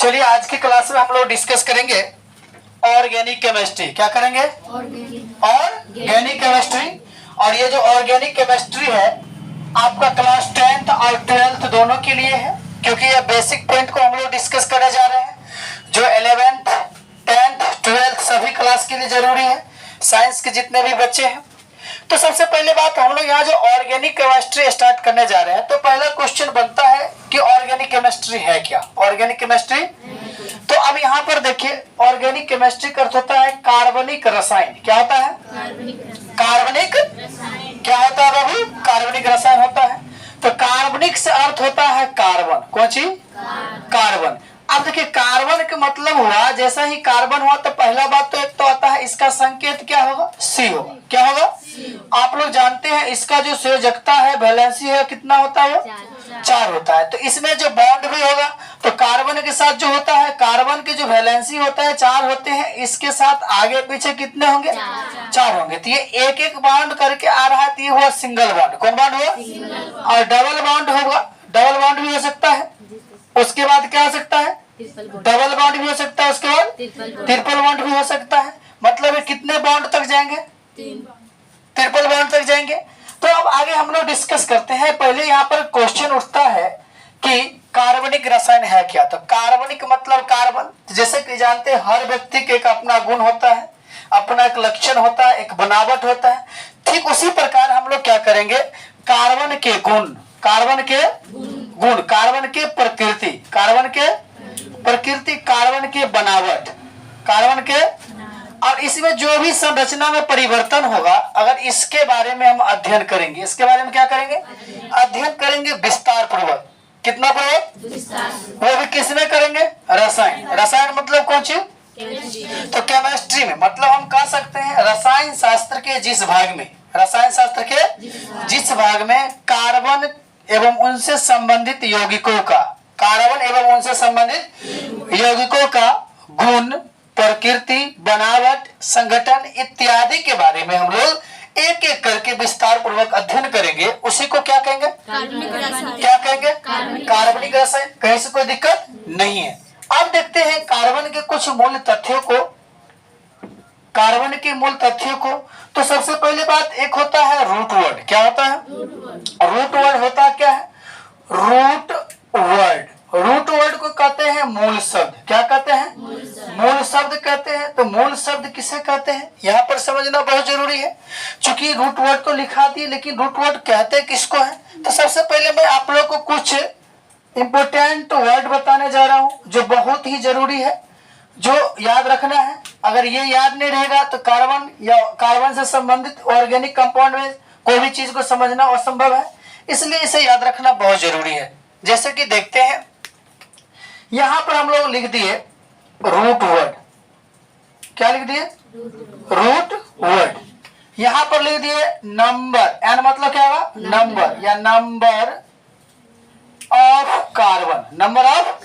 चलिए आज की क्लास में हम लोग डिस्कस करेंगे ऑर्गेनिक केमिस्ट्री। क्या करेंगे? Organic chemistry. और ये जो ऑर्गेनिक केमिस्ट्री है आपका क्लास 10th और 12th दोनों के लिए है, क्योंकि ये बेसिक पॉइंट को हम लोग डिस्कस करने जा रहे हैं जो 11th 10th 12th सभी क्लास के लिए जरूरी है, साइंस के जितने भी बच्चे हैं। तो सबसे पहले बात, हम लोग यहाँ जो ऑर्गेनिक केमिस्ट्री स्टार्ट करने जा रहे हैं, तो पहला क्वेश्चन बनता है कि ऑर्गेनिक केमिस्ट्री है क्या? ऑर्गेनिक केमिस्ट्री, तो अब यहाँ पर देखिए, ऑर्गेनिक केमिस्ट्री का अर्थ होता है कार्बनिक रसायन। क्या होता है? कार्बनिक। क्या होता है बाबू? कार्बनिक रसायन होता है। तो कार्बनिक से अर्थ होता है कार्बन। कौन सी? कार्बन। अब देखिए, कार्बन का मतलब हुआ, जैसा ही कार्बन हुआ तो पहला बात तो एक तो आता है इसका संकेत क्या होगा? सी होगा। क्या होगा? आप लोग जानते हैं इसका जो संयोजकता है, वैलेंसी है, कितना होता है? 4 होता है। तो इसमें जो बॉन्ड भी होगा तो कार्बन के साथ जो होता है, कार्बन के जो वैलेंसी होता है 4 होते हैं, इसके साथ आगे पीछे कितने होंगे? 4 होंगे। तो ये एक एक बॉन्ड करके आ रहा है, तो ये हुआ सिंगल बॉन्ड। कौन बॉन्ड हुआ? और डबल बॉन्ड होगा, डबल बॉन्ड भी हो सकता है। उसके बाद क्या हो सकता है? डबल बॉन्ड भी हो सकता है। उसके बाद ट्रिपल बॉन्ड भी हो सकता है। मतलब कितने बॉन्ड तक जाएंगे? ट्रिपल बॉन्ड तक जाएंगे। तो अब आगे हम लोग डिस्कस करते हैं। पहले यहाँ पर क्वेश्चन उठता है कि कार्बनिक रसायन है क्या? तो कार्बनिक मतलब कार्बन, जैसे कि जानते हैं हर व्यक्ति के एक अपना गुण होता है, अपना एक लक्षण होता है, एक बनावट होता है। ठीक उसी प्रकार हम लोग क्या करेंगे, कार्बन के गुण, कार्बन के गुण, कार्बन के प्रकृति, कार्बन के प्रकृति, कार्बन के बनावट, कार्बन के, और इसमें जो भी संरचना में परिवर्तन होगा, अगर इसके बारे में हम अध्ययन करेंगे। इसके बारे में क्या करेंगे? अध्ययन करेंगे विस्तार पूर्वक। कितना पूर्वक? वो भी किसमें करेंगे? रसायन। रसायन मतलब कौन सी? तो केमिस्ट्री में, मतलब हम कह सकते हैं रसायन शास्त्र के जिस भाग में, रसायन शास्त्र के जिस भाग में कार्बन एवं उनसे संबंधित यौगिकों का, कार्बन एवं उनसे संबंधित यौगिकों का गुण, प्रकृति, बनावट, संगठन इत्यादि के बारे में हम लोग एक एक करके विस्तार पूर्वक अध्ययन करेंगे। उसी को क्या कहेंगे? क्या कहेंगे? कार्बनिक रसायन। कहीं से कोई दिक्कत नहीं है। अब देखते हैं कार्बन के कुछ मूल तथ्यों को, कार्बन के मूल तथ्यों को। तो सबसे पहले बात एक होता है रूट वर्ड। क्या होता है? रूट वर्ड होता क्या है? रूट वर्ड, रूट वर्ड को कहते हैं मूल शब्द। क्या कहते हैं? मूल शब्द कहते हैं। तो मूल शब्द किसे कहते हैं, यहाँ पर समझना बहुत जरूरी है। चूंकि रूट वर्ड तो लिखा दिए, लेकिन रूट वर्ड कहते किसको है? तो सबसे पहले मैं आप लोग को कुछ इंपोर्टेंट वर्ड बताने जा रहा हूँ जो बहुत ही जरूरी है, जो याद रखना है। अगर ये याद नहीं रहेगा तो कार्बन या कार्बन से संबंधित ऑर्गेनिक कंपाउंड में कोई भी चीज को समझना असंभव है, इसलिए इसे याद रखना बहुत जरूरी है। जैसे कि देखते हैं, यहां पर हम लोग लिख दिए रूट वर्ड। क्या लिख दिए? Root word. यहां पर लिख दिए नंबर, एन मतलब क्या होगा? नंबर, या number of carbon, number of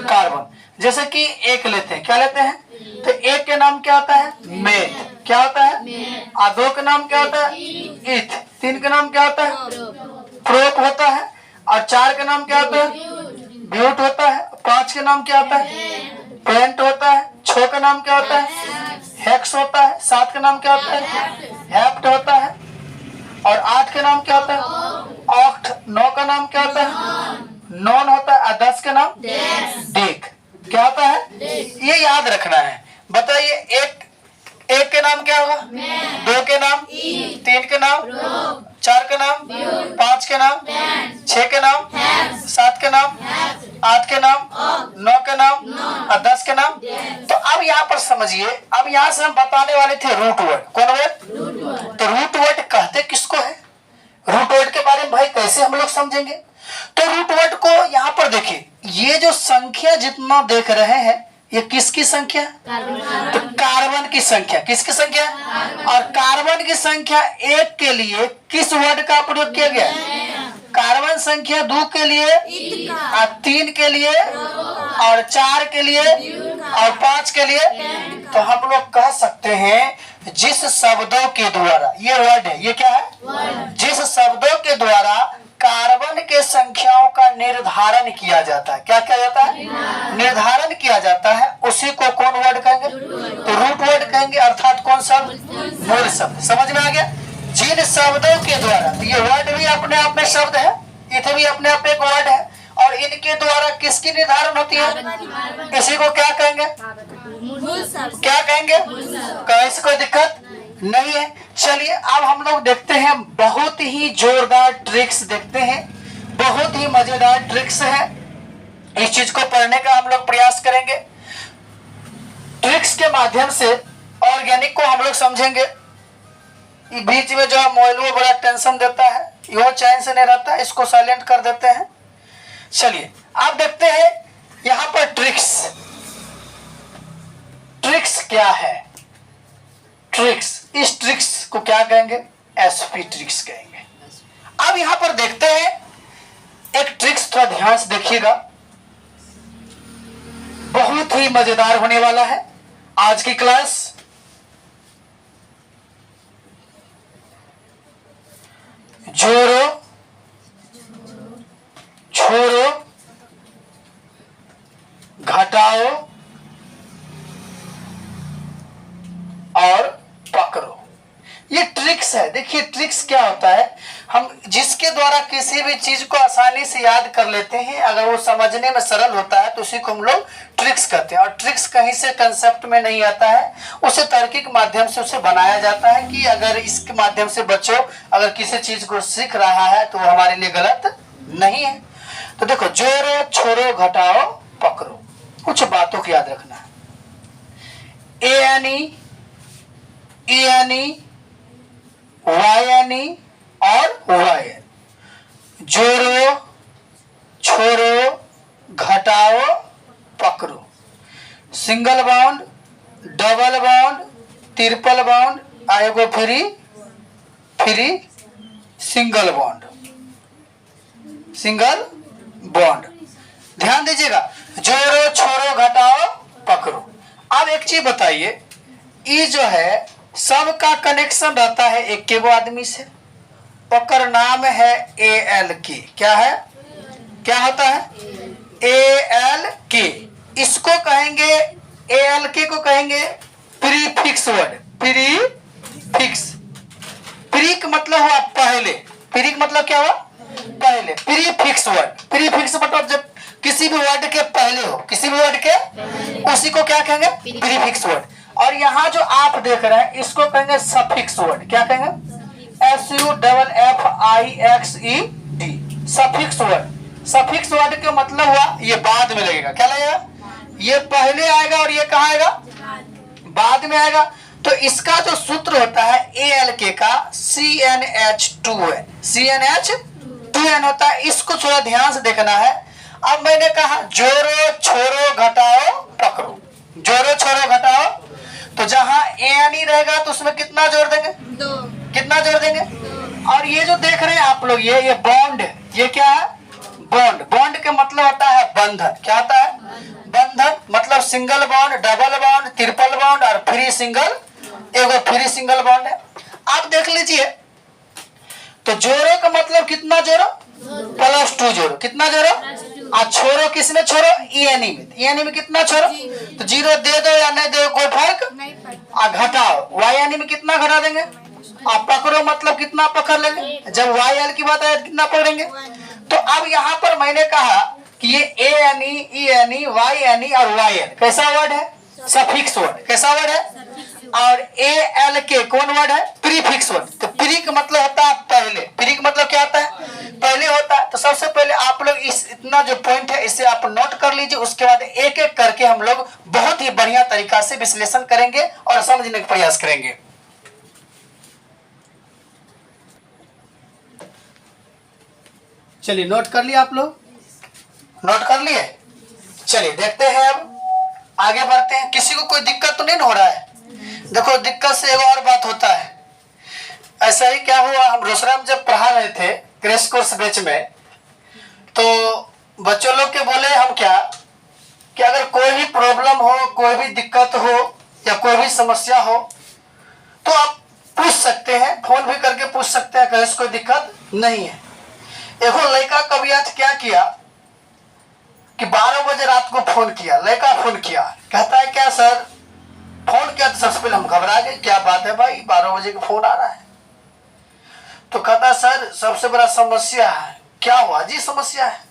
carbon. जैसे कि एक लेते हैं, क्या लेते हैं? तो एक के नाम क्या होता है? मेथ। क्या होता है? और 2 के नाम क्या होता है? इथ। 3 के नाम क्या होता है? प्रोप होता है। और 4 के नाम क्या होता है? ब्यूट होता है। 5 के नाम क्या होता है? पेंट होता है। 6 का नाम क्या होता है? हेक्स होता है। 7 का नाम क्या होता है? हेप्ट होता है। और 8 के नाम क्या होता है? ऑक्ट। 9 का नाम क्या होता है? नॉन होता है। और 10 का नाम? डेक। क्या होता है? ये याद रखना है। बताइए, एक के नाम क्या होगा? 2 के नाम, 3 के नाम, 4 के नाम, 5 के नाम, 6 के नाम, 7 के नाम, 8 के नाम, 9 के नाम और 10 के नाम। तो अब यहाँ पर समझिए, अब यहाँ से हम बताने वाले थे रूट वर्ड। कौन वर्ड? तो रूट वर्ड कहते किसको है? रूट वर्ड के बारे में भाई कैसे हम लोग समझेंगे? तो रूट वर्ड को यहाँ पर देखिए, ये जो संख्या जितना देख रहे हैं, ये किसकी संख्या? तो कार्बन की संख्या। किसकी संख्या? और कार्बन की संख्या 1 के लिए किस वर्ड का प्रयोग किया गया? कार्बन संख्या 2 के लिए, और 3 के लिए, और 4 के लिए, और 5 के लिए। तो हम लोग कह सकते हैं जिस शब्दों के द्वारा, ये वर्ड है, ये क्या है? जिस शब्दों के द्वारा कार्बन के संख्याओं का निर्धारण किया जाता है। क्या किया जाता है? निर्धारण किया जाता है। उसी को कौन वर्ड कहेंगे? तो रूट वर्ड कहेंगे, अर्थात कौन शब्द? मूल शब्द। समझ में आ गया? जिन शब्दों के द्वारा, ये वर्ड भी अपने आप में शब्द है, इधर भी अपने आप एक वर्ड है, और इनके द्वारा किसकी निर्धारण होती है? इसी को क्या कहेंगे? क्या कहेंगे? कैसे? कोई दिक्कत नहीं है। चलिए अब हम लोग देखते हैं, बहुत ही जोरदार ट्रिक्स देखते हैं, बहुत ही मजेदार ट्रिक्स है। इस चीज को पढ़ने का हम लोग प्रयास करेंगे। ट्रिक्स के माध्यम से ऑर्गेनिक को हम लोग समझेंगे। बीच में जो मोबाइल में बड़ा टेंशन देता है, यो चैन से नहीं रहता, इसको साइलेंट कर देते हैं। चलिए आप देखते हैं यहां पर ट्रिक्स। ट्रिक्स क्या है? ट्रिक्स, इस ट्रिक्स को क्या कहेंगे? एसपी ट्रिक्स कहेंगे। अब यहां पर देखते हैं एक ट्रिक्स, थोड़ा ध्यान से देखिएगा, बहुत ही मजेदार होने वाला है आज की क्लास। जोड़ो, छोड़ो, घटाओ और पकड़ो, ये ट्रिक्स है। देखिए ट्रिक्स क्या होता है, हम जिसके द्वारा किसी भी चीज को आसानी से याद कर लेते हैं, अगर वो समझने में सरल होता है तो उसी को हम लोग ट्रिक्स कहते हैं। और ट्रिक्स कहीं से कंसेप्ट में नहीं आता है, उसे तार्किक माध्यम से उसे बनाया जाता है कि अगर इसके माध्यम से बच्चों अगर किसी चीज को सीख रहा है तो वो हमारे लिए गलत नहीं है। तो देखो, जोड़ो, छोड़ो, घटाओ, पकड़ो, कुछ बातों को याद रखना है। A N E, Y N E और वाई एन। जोड़ो, छोड़ो, घटाओ, पकड़ो। Single bound, double bound, triple bound, आएगो free, single bond, single bond. ध्यान दीजिएगा, जोड़ो, छोड़ो, घटाओ, पकड़ो। अब एक चीज बताइए, ये जो है सबका कनेक्शन रहता है एक के वो आदमी से, ओकर नाम है ALK। क्या है? क्या होता है? ALK। इसको कहेंगे, ALK को कहेंगे प्रीफिक्स वर्ड। प्रीफिक्स, प्री का मतलब हुआ पहले, प्री का मतलब क्या हुआ? पहले। प्रीफिक्स वर्ड, प्रीफिक्स मतलब जब किसी भी वर्ड के पहले हो, किसी भी वर्ड के, उसी को क्या कहेंगे? Prefix word. और यहाँ जो आप देख रहे हैं इसको कहेंगे सफिक्स वर्ड। क्या कहेंगे? SUFFIXED, suffix word. Suffix word का मतलब हुआ ये बाद में लगेगा। क्या लगेगा? ये पहले आएगा और ये कहाँ आएगा? बाद में आएगा। तो इसका जो सूत्र होता है ALK का CnH2 है, CnH2n होता है। इसको थोड़ा ध्यान से देखना है। अब मैंने कहा जोड़ो, छोड़ो, घटाओ, पकड़ो। जोड़ो, छोड़ो, घटाओ, तो जहां ANE रहेगा तो उसमें कितना जोड़ देंगे? 2। कितना जोड़ देंगे? 2। और ये जो देख रहे हैं आप लोग, ये बॉन्ड है। ये क्या है? बॉन्ड। बॉन्ड का मतलब होता है बंधन। क्या होता है? बंधन। मतलब single bond, double bond, triple bond और फ्री सिंगल, एगो फ्री सिंगल बॉन्ड है। आप देख लीजिए, तो जोड़ो का मतलब कितना जोड़ो? +2 जोड़ो। कितना जोड़ो? और छोड़ो किसमें छोड़ो? ENE में। ENE में कितना छोड़ो? तो 0 दे दो या नहीं दे दो, कोई फर्क नहीं। और घटाओ, YNE में कितना घटा देंगे? और पकड़ो मतलब कितना पकड़ लेंगे? जब YL की बात आए कितना पकड़ेंगे? तो अब यहाँ पर मैंने कहा कि ये ANE, ENE, YNE और YL कैसा वर्ड है? Suffix word. कैसा वर्ड है? और ALK कौन वर्ड है? Prefix word. तो प्री का मतलब होता है पहले। प्री का मतलब क्या होता है? पहले होता है। तो सबसे पहले आप लोग इस इतना जो पॉइंट है इसे आप नोट कर लीजिए। उसके बाद एक एक करके हम लोग बहुत ही बढ़िया तरीका से विश्लेषण करेंगे और समझने का प्रयास करेंगे। चलिए, नोट कर लिए आप लोग? नोट कर लिए? चलिए देखते हैं, अब आगे बढ़ते हैं। किसी को कोई दिक्कत तो नहीं हो रहा है? देखो, दिक्कत से एक और बात होता है। ऐसा ही क्या हुआ, हम रोसड़ा में जब पढ़ा रहे थे क्रैश कोर्स बैच में, तो बच्चों लोग के बोले हम क्या कि अगर कोई भी प्रॉब्लम हो, कोई भी दिक्कत हो या कोई भी समस्या हो तो आप पूछ सकते हैं, फोन भी करके पूछ सकते हैं, कहीं कोई दिक्कत नहीं है। देखो लड़का कभी आज क्या किया कि 12 बजे रात को फोन किया, लड़का फोन किया, कहता है क्या सर फोन किया। तो सबसे पहले हम घबरा गए, क्या बात है भाई 12 बजे का फोन आ रहा है। तो कहता सर सबसे बड़ा समस्या है। क्या हुआ जी? समस्या है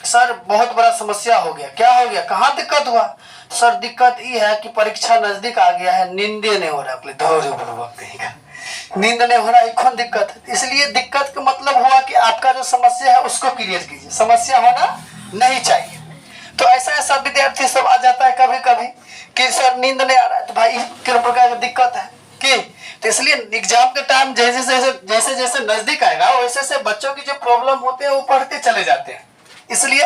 सर, बहुत बड़ा समस्या हो गया। क्या हो गया? कहाँ दिक्कत हुआ? सर दिक्कत ये है कि परीक्षा नजदीक आ गया है, नींदे नहीं हो रहा। नींद नहीं हो रहा, एक कौन दिक्कत है। इसलिए दिक्कत का मतलब हुआ कि आपका जो समस्या है उसको क्लियर कीजिए, समस्या होना नहीं चाहिए। तो ऐसा ऐसा विद्यार्थी सब आ जाता है कभी कभी कि सर नींद नहीं आ रहा है, तो भाई किस प्रकार की दिक्कत है कि। तो इसलिए एग्जाम के टाइम जैसे जैसे नजदीक आएगा वैसे वैसे बच्चों की जो प्रॉब्लम होते हैं वो बढ़ते चले जाते हैं। इसलिए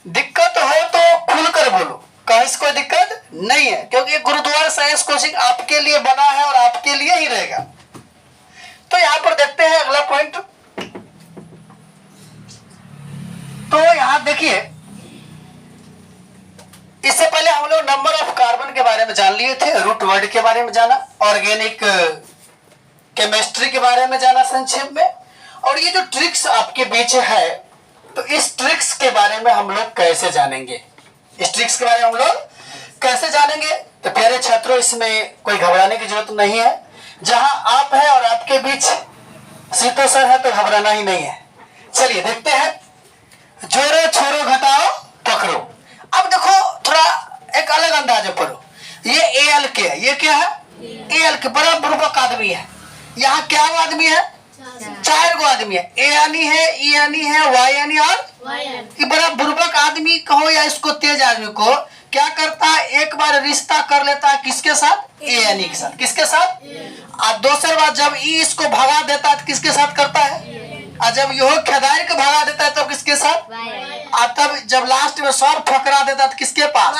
दिक्कत हो तो खुलकर बोलो, कहीं से कोई दिक्कत नहीं है, क्योंकि गुरुद्वारा साइंस कोचिंग आपके लिए बना है और आपके लिए ही रहेगा। तो यहां पर देखते हैं अगला पॉइंट। तो यहां देखिए, इससे पहले हम लोग नंबर ऑफ कार्बन के बारे में जान लिए थे, रूट वर्ड के बारे में जाना, ऑर्गेनिक केमिस्ट्री के बारे में जाना संक्षेप में। और ये जो ट्रिक्स आपके बीच है, तो इस ट्रिक्स के बारे में हम लोग कैसे जानेंगे, इस ट्रिक्स के बारे में हम लोग कैसे जानेंगे। तो प्यारे छात्रों, इसमें कोई घबराने की जरूरत नहीं है। जहां आप है और आपके बीच सीतो सर है तो घबराना ही नहीं है। चलिए देखते हैं, जोड़ो छोड़ो घटाओ पकड़ो। अब देखो थोड़ा एक अलग अंदाज में पढ़ो। ये एल के है, ये क्या है? एल के बड़ा बुर्बक आदमी है। यहाँ क्या आदमी है? 4 गो आदमी है। ए यानी है, ई यानी है, वाई यानी और ये बड़ा बुर्बक आदमी कहो या इसको तेज आदमी को, क्या करता है एक बार रिश्ता कर लेता है किसके साथ? ए यानी के साथ। किसके साथ? और दूसरी बार जब ई इसको भगा देता है तो किसके साथ करता है? और जब यह खेदारी को भगा देता है तब किसके साथ? और तब जब लास्ट में सब ठकरा देता है तो किसके पास?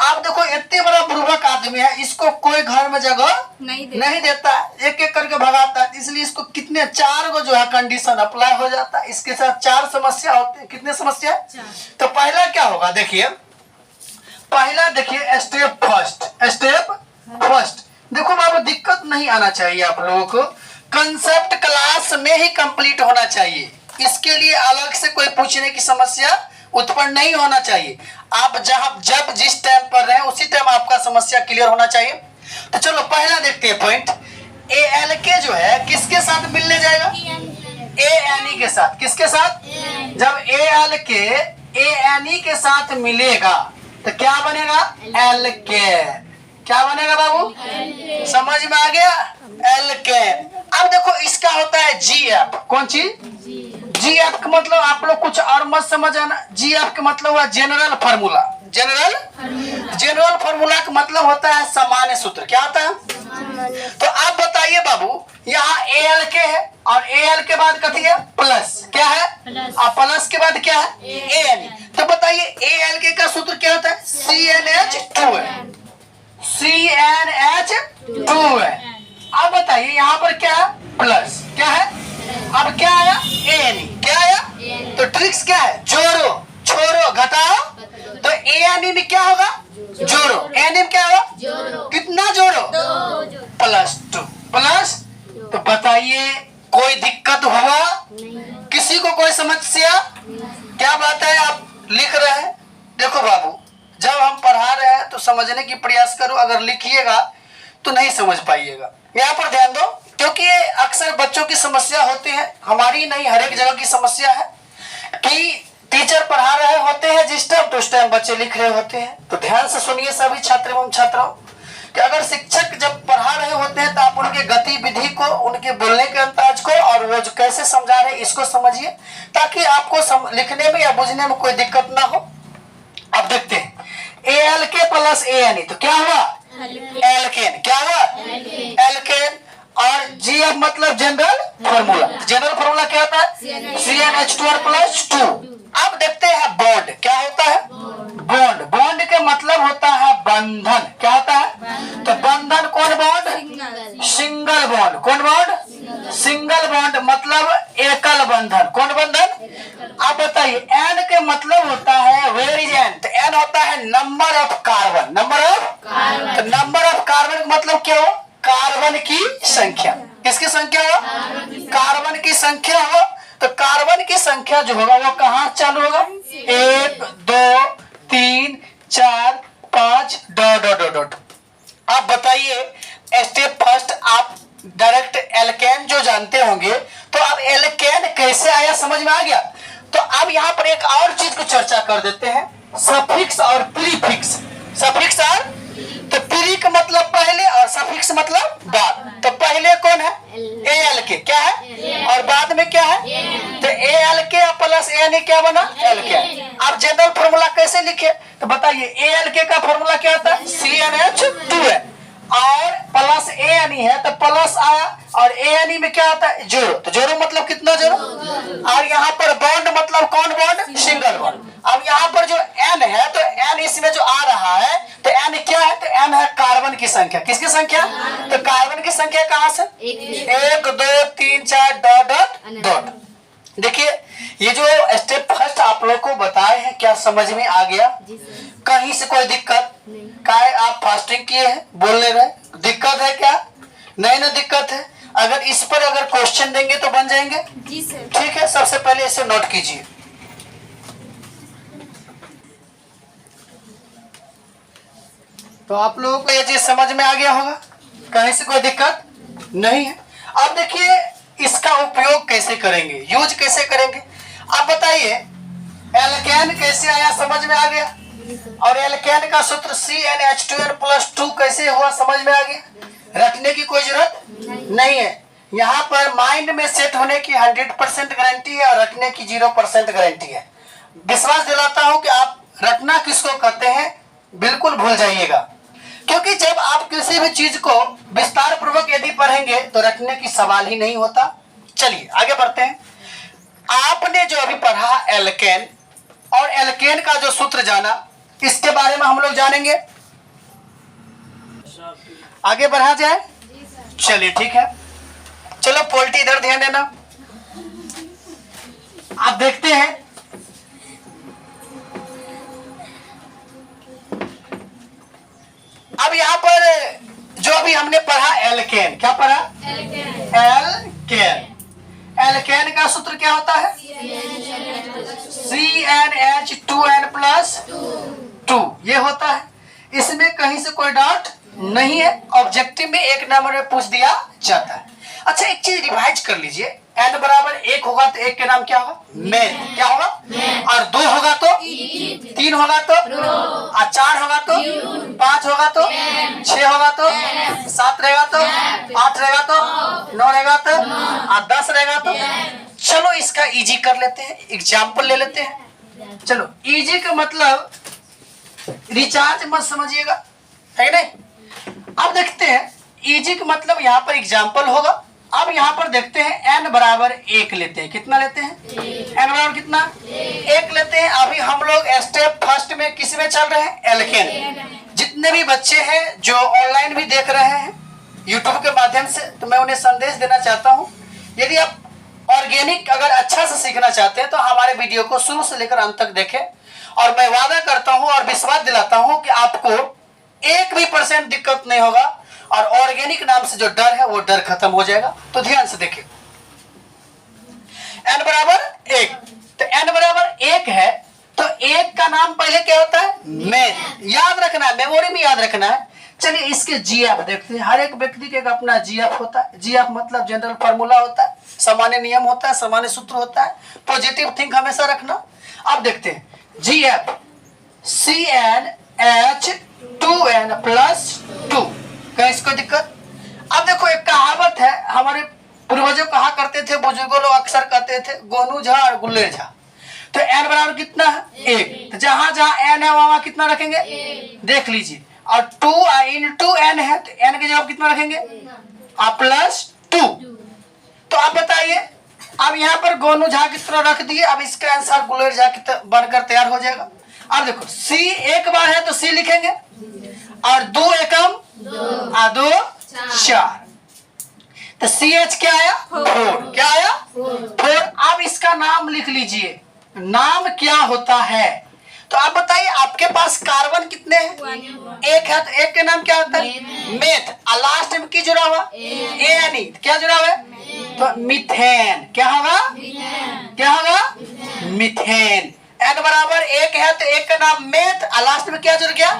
आप देखो इतने बड़ा बुर्बक आदमी है, इसको कोई घर में जगह नहीं देता, एक एक करके भगाता है। इसलिए इसको कितने 4 गो जो है कंडीशन अप्लाई हो जाता है। इसके साथ 4 समस्या होते हैं। कितने समस्या? तो पहला क्या होगा देखिए, पहला देखिए स्टेप फर्स्ट। देखो बाबू दिक्कत नहीं आना चाहिए आप लोगों को, कंसेप्ट क्लास में ही कंप्लीट होना चाहिए। इसके लिए अलग से कोई पूछने की समस्या उत्पन्न नहीं होना चाहिए। आप जब जिस टाइम पर रहे उसी टाइम आपका समस्या क्लियर होना चाहिए। तो चलो पहला देखते हैं पॉइंट। ए एल के जो है किसके साथ मिलने जाएगा? ए एन ई के साथ। किसके साथ? जब ए एल के ए एन ई के साथ मिलेगा तो क्या बनेगा? एल के। क्या बनेगा बाबू? समझ में आ गया? एल के। अब देखो इसका होता है जी एफ। कौन चीज? जी एफ का मतलब आप लोग कुछ और मत समझ आना। जी एफ का मतलब हुआ जनरल फार्मूला। जनरल फार्मूला का मतलब होता है सामान्य सूत्र। क्या होता है? तो आप बताइए बाबू, यहाँ ए एल के है और ए एल के बाद कथी है? प्लस। क्या है? और प्लस के बाद क्या है? ए एन ई। तो बताइए ए एल के का सूत्र क्या होता है? CnH2 है। CnH2 है। अब बताइए यहाँ पर क्या है? प्लस। क्या है? अब क्या आया? N E. क्या आया? तो ट्रिक्स क्या है? जोड़ो छोड़ो घटाओ। तो ए एन ई में क्या होगा? जोड़ो। एन ई में क्या होगा? कितना जोड़ो? +2। प्लस। तो बताइए कोई दिक्कत हुआ? किसी को कोई समस्या? क्या बात है आप लिख रहे हैं? देखो बाबू, जब हम पढ़ा रहे हैं तो समझने की प्रयास करो, अगर लिखिएगा तो नहीं समझ पाइएगा। यहाँ पर ध्यान दो, क्योंकि अक्सर बच्चों की समस्या होती है, हमारी नहीं हर एक जगह की समस्या है कि टीचर पढ़ा रहे होते हैं जिस टाइम तो उस टाइम बच्चे लिख रहे होते हैं। तो ध्यान से सुनिए सभी छात्र एवं छात्राओं कि अगर शिक्षक जब पढ़ा रहे होते हैं तो आप उनके गतिविधि को, उनके बोलने के अंदाज को और वो जो कैसे समझा रहे हैं इसको समझिए, ताकि आपको लिखने में या बुझने में कोई दिक्कत ना हो। अब देखते हैं ए एल के प्लस ए एन ई, तो क्या हुआ? एल्केन। क्या हुआ? एल्केन। और जी एफ मतलब जनरल फार्मूला। जनरल फार्मूला क्या होता है? CnH2+2। अब देखते हैं बॉन्ड। क्या होता है? बॉन्ड। बॉन्ड के मतलब होता है बंधन। क्या होता है? तो बंधन कौन बॉन्ड? Single bond. कौन बॉन्ड? सिंगल बॉन्ड मतलब एकल बंधन। कौन बंधन? अब बताइए एन के मतलब होता है वेयर इज एन। तो एन होता है number of carbon. Number of carbon. तो नंबर ऑफ कार्बन का मतलब क्या हो? कार्बन की संख्या। किसकी संख्या हो? कार्बन की संख्या हो। तो कार्बन की संख्या जो होगा वो कहाँ चालू होगा? 1 2 3 4 5 डॉट डॉट डॉट डॉट। आप बताइए स्टेप फर्स्ट आप डायरेक्ट एल्केन जो जानते होंगे, तो अब एल्केन कैसे आया समझ में आ गया। तो अब यहाँ पर एक और चीज को चर्चा कर देते हैं, सफिक्स और प्रीफिक्स। सफिक्स और तो प्री का मतलब पहले और सफिक्स मतलब बाद। तो पहले कौन है? ए एल के, क्या है? और बाद में क्या है? तो ए एल के प्लस ए क्या बना? एल के। अब जनरल फॉर्मूला कैसे लिखे तो बताइए, ए एल के का फॉर्मूला क्या होता है? CnH2 है और प्लस ए एन है तो प्लस आया, और ए एन में क्या आता है? जोरो। तो जोरो मतलब कितना जोरो? और यहाँ पर बॉन्ड मतलब कौन बॉन्ड? Single bond. अब यहाँ पर जो एन है तो एन इसमें जो आ रहा है तो एन क्या है? तो एन है कार्बन की संख्या। किसकी संख्या? तो कार्बन की संख्या कहाँ से? 1 2 3 4 डॉट डॉट डॉट। देखिए ये जो स्टेप फर्स्ट आप लोग को बताए हैं, क्या समझ में आ गया? कहीं से कोई दिक्कत? क्या आप फास्टिंग किए हैं, बोल ले रहे, दिक्कत है क्या? नहीं ना दिक्कत है। अगर इस पर अगर क्वेश्चन देंगे तो बन जाएंगे जी सर। ठीक है, सबसे पहले इसे नोट कीजिए। तो आप लोगों को ये चीज समझ में आ गया होगा, कहीं से कोई दिक्कत नहीं है। अब देखिए इसका उपयोग कैसे करेंगे, यूज कैसे करेंगे। आप बताइए एल्केन कैसे आया समझ में आ गया, और एल्केन का सूत्र CnH2n+2 कैसे हुआ समझ में आ गया। रखने की कोई जरूरत नहीं है। यहाँ पर माइंड में सेट होने की 100% गारंटी है और रखने की 0% गारंटी है। विश्वास दिलाता हूँ कि आप रखना किसको कहते हैं बिल्कुल भूल जाइएगा, क्योंकि जब आप किसी भी चीज को विस्तार पूर्वक यदि पढ़ेंगे तो रखने की सवाल ही नहीं होता। चलिए आगे बढ़ते हैं। आपने जो अभी पढ़ा एल्केन, और एल्केन का जो सूत्र जाना, इसके बारे में हम लोग जानेंगे। आगे बढ़ा जाए, चलिए ठीक है। चलो पोल्टी इधर ध्यान देना। आप देखते हैं अब यहाँ पर जो अभी हमने पढ़ा एल्केन, क्या पढ़ा? एल्केन। एल्केन का सूत्र क्या होता है? CnH2n+2 ये होता है। इसमें कहीं से कोई डाउट नहीं है, ऑब्जेक्टिव में एक नंबर में पूछ दिया जाता है। अच्छा एक चीज रिवाइज कर लीजिए, n बराबर 1 होगा तो 1 के नाम क्या होगा? मेन। क्या होगा? और 2 होगा तो 3 होगा तो और 4 होगा तो 5 होगा तो 6 होगा तो 7 रहेगा तो 8 रहेगा तो 9 रहेगा तो और 10 रहेगा तो। चलो इसका इजी कर लेते हैं, एग्जाम्पल ले लेते हैं। चलो इजी का मतलब रिचार्ज मत समझिएगा, है नहीं। अब देखते हैं इजी का मतलब यहाँ पर एग्जाम्पल होगा। अब यहाँ पर देखते हैं n बराबर 1 लेते हैं। कितना लेते हैं? n बराबर कितना? 1 लेते हैं। अभी हम लोग स्टेप फर्स्ट में किस में चल रहे हैं? एल्केन। जितने भी बच्चे हैं जो ऑनलाइन भी देख रहे हैं यूट्यूब के माध्यम से, तो मैं उन्हें संदेश देना चाहता हूँ, यदि आप ऑर्गेनिक अगर अच्छा से सीखना चाहते हैं तो हमारे वीडियो को शुरू से लेकर अंत तक देखें, और मैं वादा करता हूँ और विश्वास दिलाता हूँ कि आपको 1% दिक्कत नहीं होगा, और ऑर्गेनिक नाम से जो डर है वो डर खत्म हो जाएगा। तो ध्यान से देखिए, n बराबर 1, तो n बराबर 1 है तो 1 का नाम पहले क्या होता है? मेन। याद रखना है, मेमोरी में याद रखना है। चलिए इसके जीएफ देखते हैं। हर एक व्यक्ति के अपना जीएफ होता है। जीएफ मतलब जनरल फार्मूला होता है, सामान्य नियम होता है, सामान्य सूत्र होता है। पॉजिटिव थिंक हमेशा रखना। अब देखते हैं जीएफ CnH2n+2। क्या इसको दिक्कत? अब देखो एक कहावत है, हमारे पूर्वजों कहा करते थे, बुजुर्गों लोग अक्सर कहते थे, गोनू झा और गुल्ले झा। तो n बराबर कितना है? 1। तो जहां जहां n है वहां कितना रखेंगे? देख लीजिए। और 2 इंटू n है तो n के जवाब कितना रखेंगे? +2। तो आप बताइए, अब यहाँ पर गोनू झा की तरह रख दिए। अब इसका आंसर गुलेर झा की तरह बनकर तैयार हो जाएगा। अब देखो C एक बार है तो C लिखेंगे, और 2 एकम 2 4, तो CH क्या आया? 4। क्या आया? 4। अब इसका नाम लिख लीजिए, नाम क्या होता है? तो आप बताइए आपके पास कार्बन कितने हैं? 1 है, तो 1 के नाम क्या होता है? मेथ। और लास्ट में की जुड़ा हुआ? ANE। क्या जुड़ा हुआ है? तो मीथेन क्या होगा? क्या होगा? मीथेन। एन बराबर 1 है तो एक का नाम मेथ, लास्ट में क्या जुड़ गया?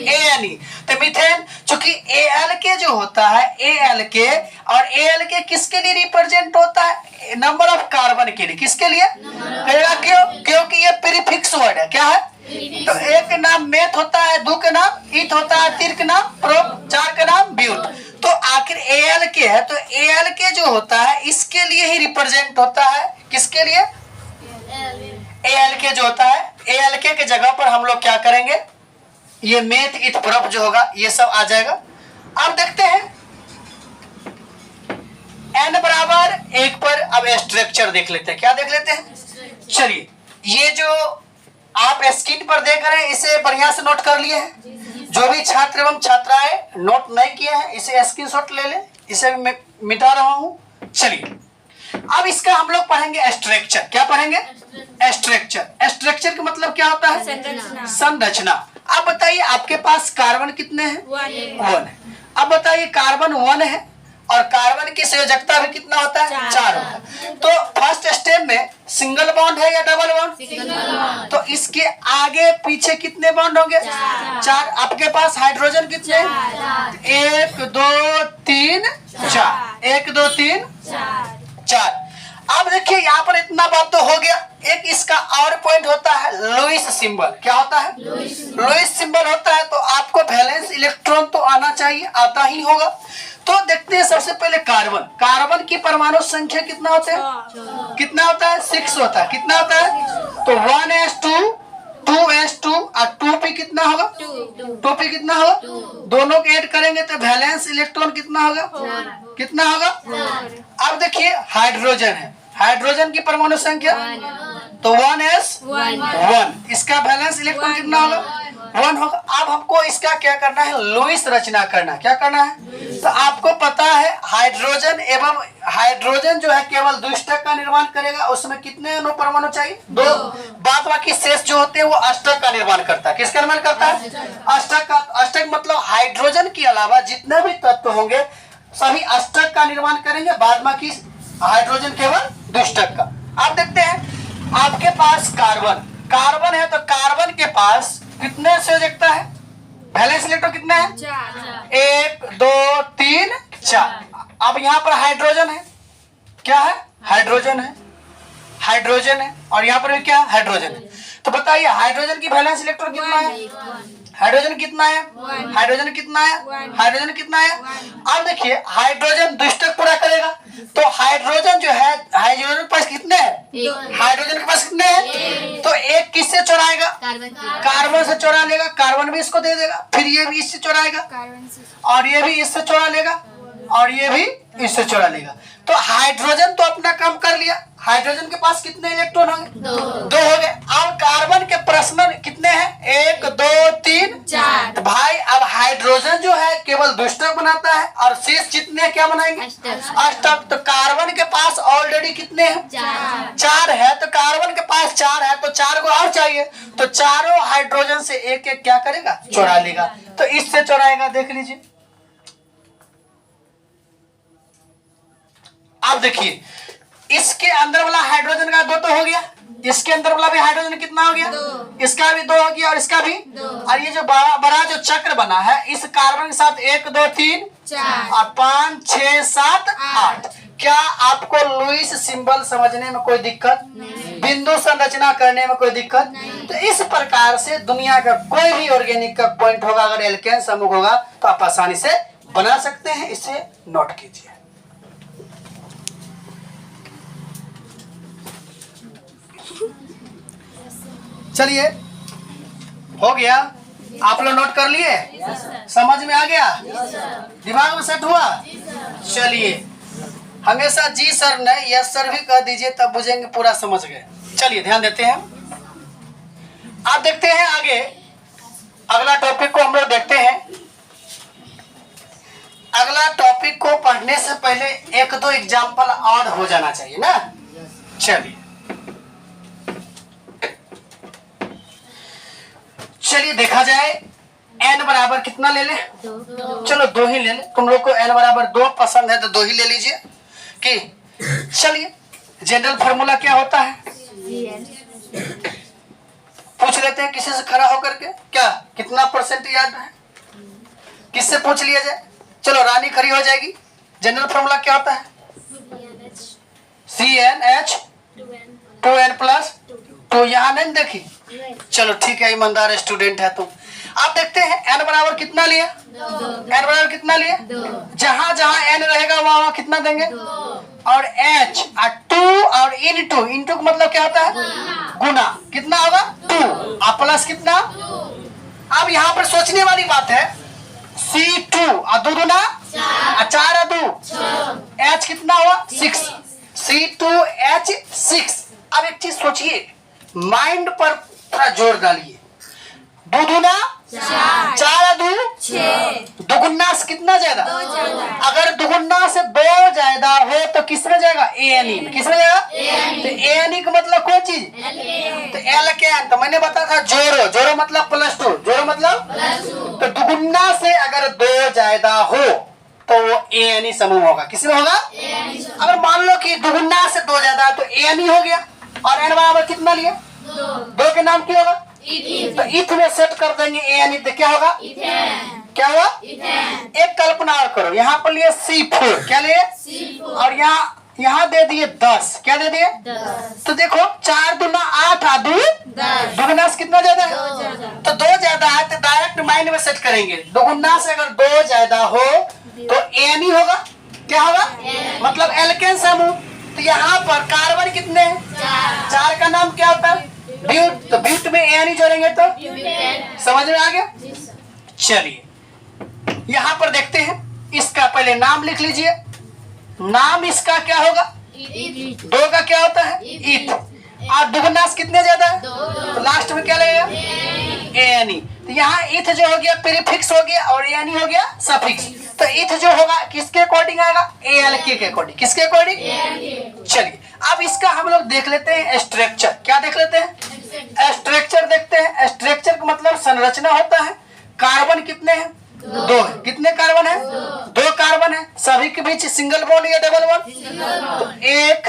एन। तो मीथेन, चूंकि एल के जो होता है, एल के और एल के किसके लिए रिप्रेजेंट होता है? नंबर ऑफ कार्बन के लिए। किसके लिए? क्यों? क्योंकि ये प्रीफिक्स वर्ड है। क्या है? तो एक का नाम मेथ होता है, दो का नाम ईथ होता है, तीन का नाम प्रोप, चार का नाम ब्यूट। तो आखिर एल के है तो एल के जो होता है इसके लिए ही रिप्रेजेंट होता है। किसके लिए? एल के जो होता है, एल के जगह पर हम लोग क्या करेंगे? ये मेथ ईथ प्रोप जो होगा ये सब आ जाएगा। अब देखते हैं एन बराबर 1 पर अब स्ट्रक्चर देख लेते हैं। क्या देख लेते हैं? चलिए, ये जो आप स्क्रीन पर देख रहे हैं इसे बढ़िया से नोट कर लिए हैं। जो भी छात्र एवं छात्राएं नोट नहीं किए हैं इसे स्क्रीनशॉट ले लें, इसे मैं मिटा रहा हूं। चलिए, अब इसका हम लोग पढ़ेंगे स्ट्रक्चर। क्या पढ़ेंगे? स्ट्रक्चर। स्ट्रक्चर का मतलब क्या होता है? संरचना। अब बताइए आपके पास कार्बन कितने हैं? 1 है। अब बताइए कार्बन 1 है और कार्बन की संयोजकता भी कितना होता है? 4 होता है। तो फर्स्ट स्टेप में सिंगल बॉन्ड है या डबल बॉन्ड? तो इसके आगे पीछे कितने बॉन्ड होंगे? 4। आपके पास हाइड्रोजन कितने? 1 2 3 4। 1 2 3 4। अब देखिए यहाँ पर इतना बात तो हो गया। एक इसका और पॉइंट होता है लुईस सिंबल। क्या होता है? लुईस सिंबल होता है। तो आपको वैलेंस इलेक्ट्रॉन तो आना चाहिए, आता ही होगा। तो देखते हैं सबसे पहले कार्बन। कार्बन की परमाणु संख्या कितना होता है? कितना होता है? 6 होता है। कितना होता है? तो 1s2 2s2 और 2p कितना होगा? 2p कितना होगा? दोनों को ऐड करेंगे तो वैलेंस इलेक्ट्रॉन कितना होगा? कितना होगा? अब देखिए हाइड्रोजन है, हाइड्रोजन की परमाणु संख्या तो 1s1। इसका वैलेंस इलेक्ट्रॉन कितना होगा? 1 होगा। अब हमको इसका क्या करना है? लुईस रचना करना। क्या करना है? तो आपको पता है हाइड्रोजन एवं हाइड्रोजन जो है केवल द्विष्टक का निर्माण करेगा। उसमें कितने अणु परमाणु चाहिए? 2। बाद बाकी शेष जो होते हैं वो अष्टक का निर्माण करता है। किसका निर्माण करता है? अष्टक का। अष्टक मतलब हाइड्रोजन के अलावा जितने भी तत्व होंगे सभी अष्टक का निर्माण करेंगे, बाद बाकी हाइड्रोजन केवल द्विष्टक का। अब देखते हैं आपके पास कार्बन। कार्बन है तो कार्बन के पास कितने संयोजकता है? वैलेंस इलेक्ट्रॉन कितना है? 1 2 3 4। अब यहाँ पर हाइड्रोजन है। क्या है? हाइड्रोजन है। हाइड्रोजन है और यहाँ पर भी क्या? हाइड्रोजन है। तो बताइए हाइड्रोजन की वैलेंस इलेक्ट्रॉन कितना है? हाइड्रोजन कितना है? हाइड्रोजन कितना है? हाइड्रोजन कितना है? अब देखिए हाइड्रोजन द्विष्टक पूरा करेगा तो हाइड्रोजन जो है, हाइड्रोजन के पास कितने हैं? हाइड्रोजन के पास कितने हैं? तो एक किससे चुराएगा? कार्बन से चुरा लेगा। कार्बन भी इसको दे देगा, फिर ये भी इससे चुराएगा और ये भी इससे चुरा लेगा और ये भी इससे चुरा लेगा। तो हाइड्रोजन तो अपना काम कर लिया। हाइड्रोजन के पास कितने इलेक्ट्रॉन होंगे? 2 हो गए। अब कार्बन के प्रश्न कितने हैं? 1 2 3 4। तो भाई अब हाइड्रोजन जो है केवल द्विष्टक बनाता है और शेष जितने क्या बनाएंगे? अष्टक। तो कार्बन के पास ऑलरेडी कितने हैं? 4 है। तो कार्बन के पास 4 है तो 4 को और चाहिए तो चारों हाइड्रोजन से एक एक क्या करेगा? चुरा लेगा। तो इससे चुराएगा। देख लीजिए। अब देखिए इसके अंदर वाला हाइड्रोजन का 2 तो हो गया, इसके अंदर वाला भी हाइड्रोजन कितना हो गया? इसका भी 2 हो गया और इसका भी। और ये जो बड़ा जो चक्र बना है इस कार्बन के साथ 1 2 3 4 और 5 6 7 8। क्या आपको लुईस सिंबल समझने में कोई दिक्कत? बिंदु संरचना करने में कोई दिक्कत? तो इस प्रकार से दुनिया का कोई भी ऑर्गेनिक का पॉइंट होगा, अगर एल्केन समूह होगा तो आप आसानी से बना सकते हैं। इसे नोट कीजिए। चलिए हो गया। आप लोग नोट कर लिए? समझ में आ गया? दिमाग में सेट हुआ? चलिए हमेशा जी सर नहीं यस सर भी कह दीजिए तब बुझेंगे पूरा समझ गए। चलिए ध्यान देते हैं। आप देखते हैं आगे अगला टॉपिक को हम लोग देखते हैं। अगला टॉपिक को पढ़ने से पहले 1 2 एग्जाम्पल और हो जाना चाहिए ना। चलिए देखा जाए n बराबर कितना ले ले? चलो 2 ही ले ले। तुम लोग को n बराबर 2 पसंद है तो 2 ही ले लीजिए। कि चलिए जनरल फार्मूला क्या होता है पूछ लेते हैं किसी से खड़ा होकर के। क्या कितना परसेंट याद है? किससे पूछ लिया जाए? चलो रानी खड़ी हो जाएगी। जनरल फार्मूला क्या होता है? CnH 2n plus 2। यहाँ नहीं देखी? चलो ठीक है, ईमानदार स्टूडेंट है तुम। आप देखते हैं n बराबर कितना लिया? n बराबर कितना लिया? जहां जहां n रहेगा वहां वहां कितना देंगे? और h 2 और इनटू का मतलब क्या होता है? गुना। कितना होगा? 2 और प्लस कितना? अब यहाँ पर सोचने वाली बात है, C2 और 2 दूना 4 और 2 h कितना हुआ? 6। C2H6। अब एक चीज सोचिए, माइंड पर थोड़ा जोर डालिए। 2 दूना 4 और 2 दुगुना से कितना ज्यादा? अगर दुगुना से 2 ज्यादा हो तो किस में जाएगा? ANE में। किस में जाएगा? तो ANE का मतलब कोई चीज, तो एल्केन। तो मैंने बताया था जोरो, जोरो मतलब +2, जोरो मतलब तो दुगुना से अगर 2 ज्यादा हो तो वो ANE समूह होगा। किसमें होगा? अगर मान लो कि दुगुना से 2 ज्यादा तो ANE हो गया। और n बराबर कितना लिया? 2 के नाम क्या होगा? तो इथ में सेट कर देंगे ANE तो क्या होगा? क्या हुआ? एक कल्पना और करो, यहाँ पर लिए C4, क्या लिए? और यहाँ दे दिए 10, क्या दे दिए? तो देखो 4 दूना 8 और 2 दुगुना से कितना ज्यादा है? तो 2 ज्यादा है तो डायरेक्ट माइंड में सेट करेंगे। दुगुना से अगर 2 ज्यादा हो तो ANE होगा। क्या होगा? मतलब एल्केन समूह। तो यहाँ पर कार्बन कितने हैं? 4 का नाम क्या होता है? ब्यूट। तो ब्यूट में ANE जोड़ेंगे तो समझ में आ गया? चलिए यहाँ पर देखते हैं, इसका पहले नाम लिख लीजिए। नाम इसका क्या होगा? 2 का क्या होता है? इथ। और दुगुना से कितने ज्यादा है? तो लास्ट में क्या लगेगा? ANE। तो यहाँ इथ जो हो गया प्रीफिक्स हो गया और ANE हो गया सफिक्स। तो इथ जो होगा किसके अकॉर्डिंग आएगा? ALK के अकॉर्डिंग। किसके अकॉर्डिंग? चलिए अब इसका हम लोग देख लेते हैं स्ट्रक्चर। क्या देख लेते हैं? स्ट्रक्चर देखते हैं। स्ट्रक्चर का मतलब संरचना होता है। कार्बन कितने हैं? 2 है। कितने कार्बन है? 2 कार्बन है। सभी के बीच सिंगल बॉन्ड या डबल बॉन्ड? तो 1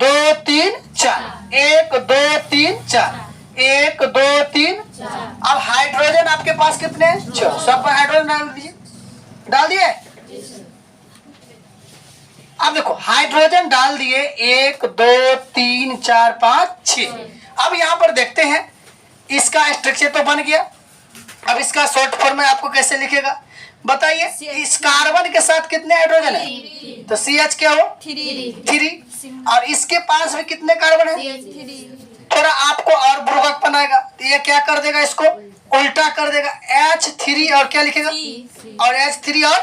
2 3 4, 1 2 3 4, 1 2 3। अब हाइड्रोजन आपके पास कितने हैं? 6। सब पर हाइड्रोजन डाल दीजिए। डाल दिए? अब देखो हाइड्रोजन डाल दिए 1 2 3 4 5 6। अब यहाँ पर देखते हैं इसका स्ट्रक्चर तो बन गया। अब इसका शॉर्ट फॉर्म में आपको कैसे लिखेगा बताइए? इस कार्बन के साथ कितने हाइड्रोजन है? तो CH क्या हो? 3। और इसके पास में कितने कार्बन है? थोड़ा आपको और बुर्बक बनाएगा तो ये क्या कर देगा? इसको उल्टा कर देगा। H3 और क्या लिखेगा? और H3 और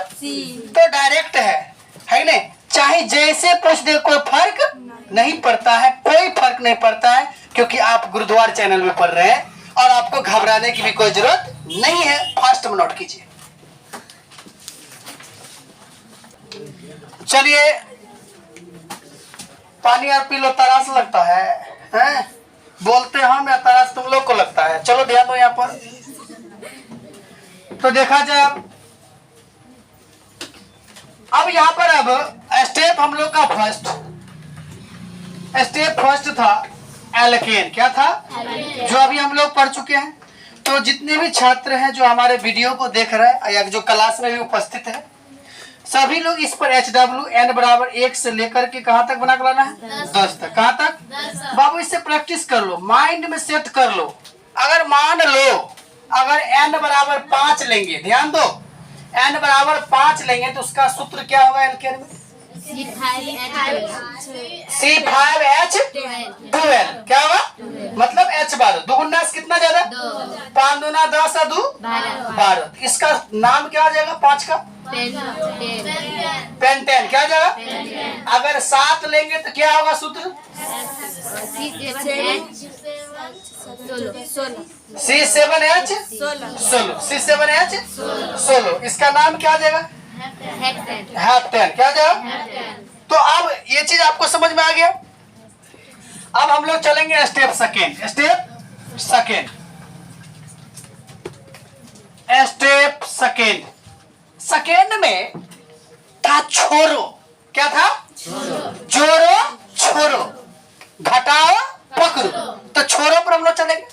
तो डायरेक्ट है नहीं? चाहे जैसे पूछ दे कोई फर्क नहीं पड़ता है। कोई फर्क नहीं पड़ता है क्योंकि आप गुरुद्वारा चैनल में पढ़ रहे हैं और आपको घबराने की भी कोई जरूरत नहीं है। फास्ट में नोट कीजिए। चलिए पानी और पी लो, तरास लगता है, हैं? बोलते हम या तरास तुम लोग को लगता है? चलो ध्यान दो यहाँ पर। तो देखा जाए अब यहाँ पर अब स्टेप हम लोग का फर्स्ट था एल्केन। क्या था? जो अभी हम लोग पढ़ चुके हैं। तो जितने भी छात्र हैं जो हमारे वीडियो को देख रहे हैं या जो क्लास में भी उपस्थित है, सभी लोग इस पर HWN बराबर 1 से लेकर के कहाँ तक बना कर लाना है? 10 तक। कहाँ तक? बाबू इससे प्रैक्टिस कर लो, माइंड में सेट कर लो। अगर मान लो अगर n बराबर 5 लेंगे, ध्यान दो, n बराबर 5 लेंगे तो उसका सूत्र क्या होगा एल्केन में? C5H12। क्या होगा? मतलब H 12। दुगुना से कितना ज्यादा? 5 दूना 10 और 2 12। इसका नाम क्या आ जाएगा? 5 का पेंटेन। क्या जाएगा? अगर 7 लेंगे तो क्या होगा सूत्र? C7H16। इसका नाम क्या आ जाएगा? हेप्टेन। क्या जाएगा? तो अब ये चीज आपको समझ में आ गया। अब हम लोग चलेंगे स्टेप सेकेंड में था छोरो। क्या था? जोड़ो छोड़ो, घटाओ पकड़ो, तो छोड़ो पर हम लोग चलेंगे।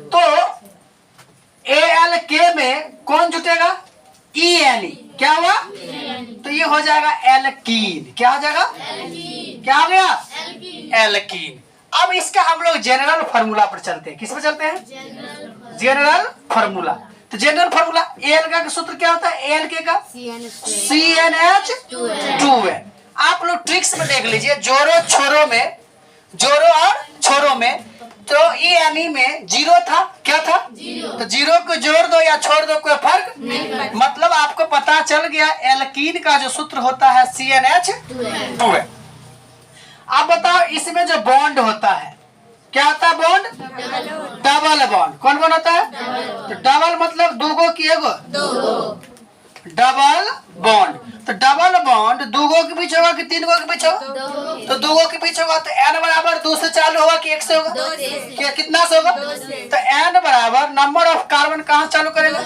तो ALK में कौन जुटेगा? ENE। क्या हुआ? तो ये हो जाएगा एल्कीन। क्या हो जाएगा? क्या हो गया? एल्कीन। अब इसका हम लोग जनरल फार्मूला पर चलते हैं। किस पर चलते हैं? General formula. तो जनरल फार्मूला ALK का सूत्र क्या होता है? ALK का CnH2n। आप लोग ट्रिक्स में देख लीजिए, जोड़ो छोरो में, जोड़ो और छोरो में, तो ENE में जीरो था। क्या था? तो जीरो को जोड़ दो या छोड़ दो, कोई फर्क नहीं। मतलब आपको पता चल गया एल्कीन का जो सूत्र होता है CnH2n। आप बताओ इसमें जो बॉन्ड होता है क्या होता है? Bond double bond. कौन बॉन्ड होता है? तो डबल मतलब दूगो की एगो, डबल बॉन्ड। तो डबल बॉन्ड दूगो के बीच होगा कि तीन गो के बीच होगा? तो दूगो के बीच होगा। तो n बराबर 2 से चालू होगा कि 1 से होगा? क्या कितना से होगा? तो n बराबर नंबर ऑफ कार्बन कहाँ चालू करेगा?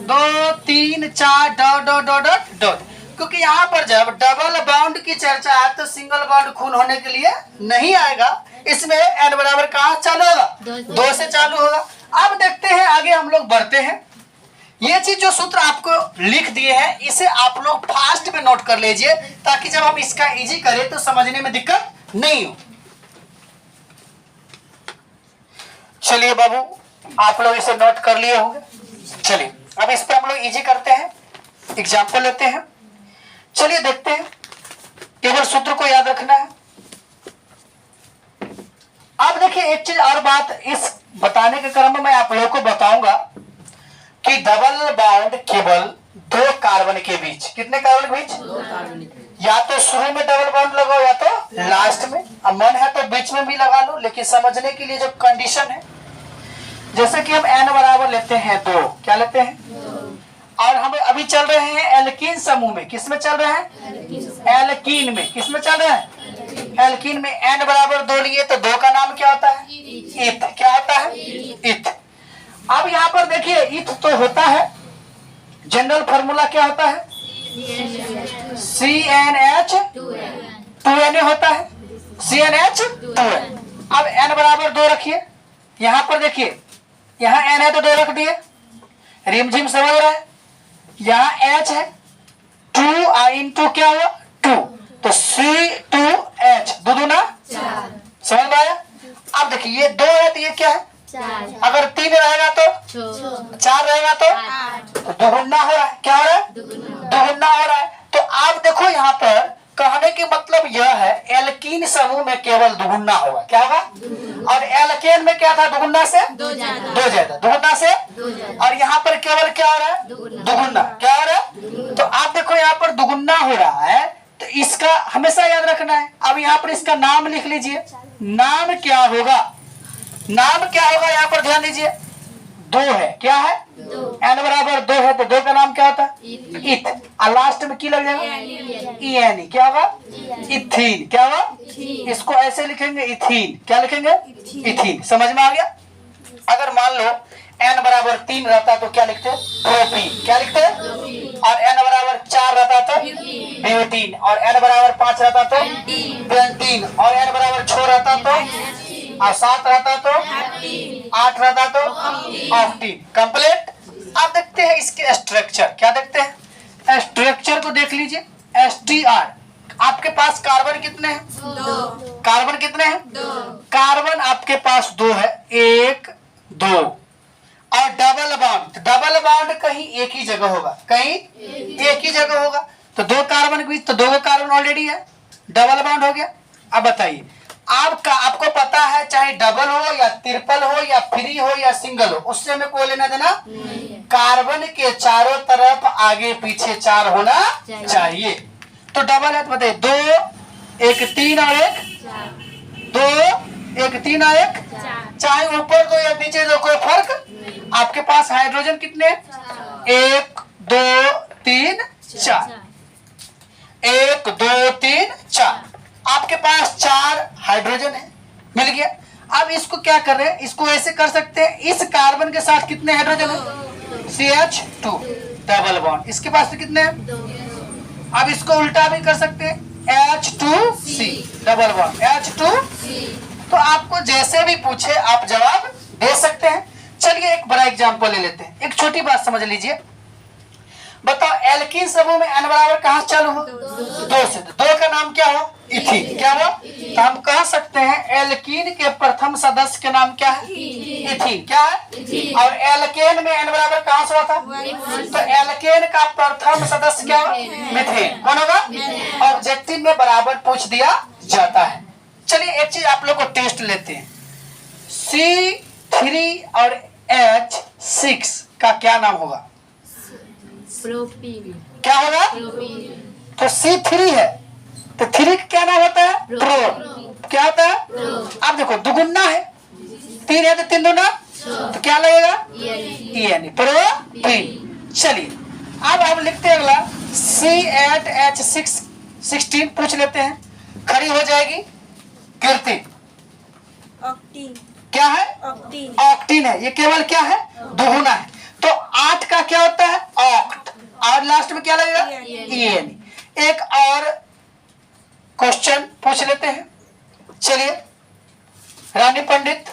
2 3 4 dot dot dot dot dot. क्योंकि यहाँ पर जब डबल बॉन्ड की चर्चा है तो सिंगल बॉन्ड खून होने के लिए नहीं आएगा। इसमें n बराबर कहाँ चालू होगा? 2 से चालू होगा। अब देखते हैं आगे हम लोग बढ़ते हैं। ये चीज जो सूत्र आपको लिख दिए हैं इसे आप लोग फास्ट में नोट कर लीजिए, ताकि जब हम इसका इजी करें तो समझने में दिक्कत नहीं हो। चलिए बाबू, आप लोग इसे नोट कर लिए होंगे। चलिए अब इस पे हम लोग इजी करते हैं, एग्जाम्पल लेते हैं। चलिए देखते हैं, केवल सूत्र को याद रखना है। अब देखिए एक चीज और बात इस बताने के क्रम में मैं आप लोगों को बताऊंगा कि डबल बॉन्ड केवल 2 कार्बन के बीच, कितने कार्बन के बीच? या तो शुरू में डबल बॉन्ड लगाओ या तो लास्ट में। अब मन है तो बीच में भी लगा लो, लेकिन समझने के लिए जो कंडीशन है, जैसे कि हम n बराबर लेते हैं 2। क्या लेते हैं? और हम अभी चल रहे हैं एल्कीन समूह में। किस में चल रहे हैं? एल्कीन में। किस में चल रहे हैं? एल्कीन में। n बराबर 2 लिए तो 2 का नाम क्या होता है? इथ। क्या होता है? इथ। अब यहाँ पर देखिए इथ तो होता है, जनरल फार्मूला क्या होता है? CnH2n होता है, CnH2n। अब n बराबर 2 रखिए। यहाँ पर देखिए, यहाँ n है तो 2 रख दिए, रिमझिम समझ रहा है। यहाँ h है, 2 इंटू क्या हुआ? 2, तो C2H, 2 दूना 4। समझ में आया? अब देखिए ये 2 है तो ये क्या है? 4। अगर 3 रहेगा तो 4 रहेगा तो दोगुना हो रहा है। क्या हो रहा है? दोगुना हो रहा है। तो आप देखो यहाँ पर कहने के मतलब यह है एल्कीन समूह में केवल दुगुना होगा। क्या होगा? और एल्केन में क्या था? दुगुना से 2 ज्यादा, दुगुना से। और यहाँ पर केवल क्या हो रहा है? दुगुना। क्या हो रहा है? तो आप देखो यहाँ पर दुगुना हो रहा है, तो इसका हमेशा याद रखना है। अब यहाँ पर इसका नाम लिख लीजिए। नाम क्या होगा? नाम क्या होगा? यहाँ पर ध्यान दीजिए, 2 है। क्या है? n बराबर 2 है तो 2 का नाम क्या होता है? इथ। और लास्ट में की लग जाएगा? ENE। क्या होगा? इथीन। क्या होगा? इसको ऐसे लिखेंगे इथीन। क्या लिखेंगे? इथीन। समझ में आ गया? अगर मान लो n बराबर 3 रहता तो क्या लिखते? प्रोपीन। क्या लिखते? और n बराबर 4 रहता तो ब्यूटीन, और n बराबर 5 रहता तो पेंटीन, और n बराबर 6 रहता तो, और 7 रहता तो, 8 रहता तो ऑक्टीन। कंप्लीट। अब देखते हैं इसके स्ट्रक्चर। क्या देखते हैं? स्ट्रक्चर को देख लीजिए। STR। आपके पास कार्बन कितने हैं? 2। कार्बन कितने हैं? 2। कार्बन आपके पास 2 है, 1 2। और डबल बॉन्ड, डबल बॉन्ड कहीं एक ही जगह होगा, कहीं एक ही जगह होगा। तो 2 कार्बन के बीच तो 2 कार्बन ऑलरेडी है, डबल बॉन्ड हो गया। अब बताइए, आपको पता है चाहे डबल हो या ट्रिपल हो या फ्री हो या सिंगल हो, उससे हमें कोई लेना देना नहीं। कार्बन के चारों तरफ आगे पीछे 4 होना चाहिए। तो डबल है तो बताइए, 2 1 3 और 1 2 1 3 और 1, चाहे ऊपर 2 या नीचे 2 कोई फर्क। आपके पास हाइड्रोजन कितने? 1 2 3 4, 1 2 3 4। आपके पास 4 हाइड्रोजन है, मिल गया। अब इसको क्या कर रहे हैं? इसको ऐसे कर सकते हैं, इस कार्बन के साथ कितने हाइड्रोजन है? CH2 double bond. इसके पास तो कितने हैं? अब इसको उल्टा भी कर सकते हैं, H2C डबल बॉन्ड H2C। तो आपको जैसे भी पूछे आप जवाब दे सकते हैं। चलिए एक बड़ा एग्जांपल ले लेते हैं। एक छोटी बात समझ लीजिए, बताओ एल्कीन समूह में n बराबर कहां से चालू हो? 2 से। 2 का नाम क्या हो? इथीन। क्या हुआ? तो हम कह सकते हैं एल्कीन के प्रथम सदस्य के नाम क्या है? इथीन। क्या है? और एल्केन में n बराबर कहां से हुआ था? तो एल्केन का प्रथम सदस्य क्या होगा? मीथेन। कौन होगा? ऑब्जेक्टिव में बराबर पूछ दिया जाता है। चलिए एक चीज आप लोग को टेस्ट लेते हैं, C3 और H6 का क्या नाम होगा? प्रोपीन। क्या होगा? प्रोपीन। तो C3 है तो 3 का क्या नाम होता है? प्रो। क्या होता है? अब देखो दुगुना है, 3 है तो 3 दूना, तो क्या लगेगा? EN। प्रोपीन। चलिए अब हम लिखते हैं अगला C8H6 16 पूछ लेते हैं, खड़ी हो जाएगी कीर्ति। ऑक्टीन। क्या है? ऑक्टीन। ऑक्टीन है। ये केवल क्या है? दुगुना है। तो 8 का क्या होता है? ऑक्ट। और लास्ट में क्या लगेगा? EN। एक और क्वेश्चन पूछ लेते हैं। चलिए रानी पंडित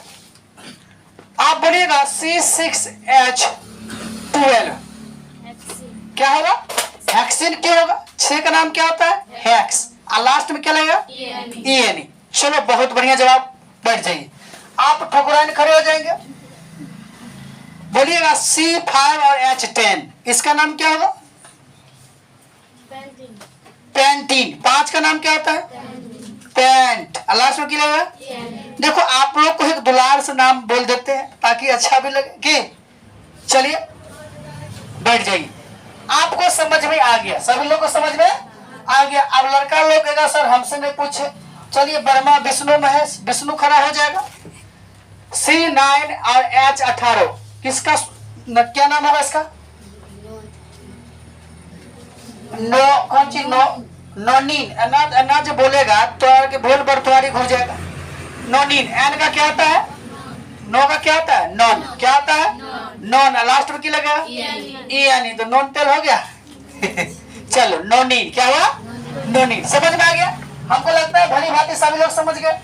आप बोलिएगा C6H12 क्या होगा? हेक्सिन। क्यों होगा? 6 का नाम क्या होता है? हेक्स। और लास्ट में क्या लगेगा? EN। चलो बहुत बढ़िया जवाब। बैठ जाइए, आप ठकुराइन खड़े हो जाएंगे। बोलिएगा C5 और H10 इसका नाम क्या होगा? पेंटीन। 5 का नाम क्या होता है? पेंट। लास्ट में क्या लगेगा? देखो आप लोग को एक दुलार से नाम बोल देते हैं ताकि अच्छा भी लगे कि। चलिए बैठ जाइए, आपको समझ में आ गया? सभी लोग को समझ में आ गया? अब लड़का लोग कहेगा सर हमसे नहीं पूछे। चलिए ब्रह्मा विष्णु महेश, विष्णु खड़ा हो जाएगा। C9 और H18 किसका क्या नाम होगा इसका? नो कौन सी? नो नोनीन। अनाज बोलेगा तो आगे भूल पर तुम्हारी घुस जाएगा। नोनीन। एन का क्या होता है? नो का क्या होता है? नॉन। क्या होता है? नॉन। लास्ट में क्या लगेगा? EN। तो नॉन तेल हो गया। चलो नोनीन। क्या हुआ? नोनीन। समझ में आ गया? हमको लगता है भली भांति सभी लोग समझ गए।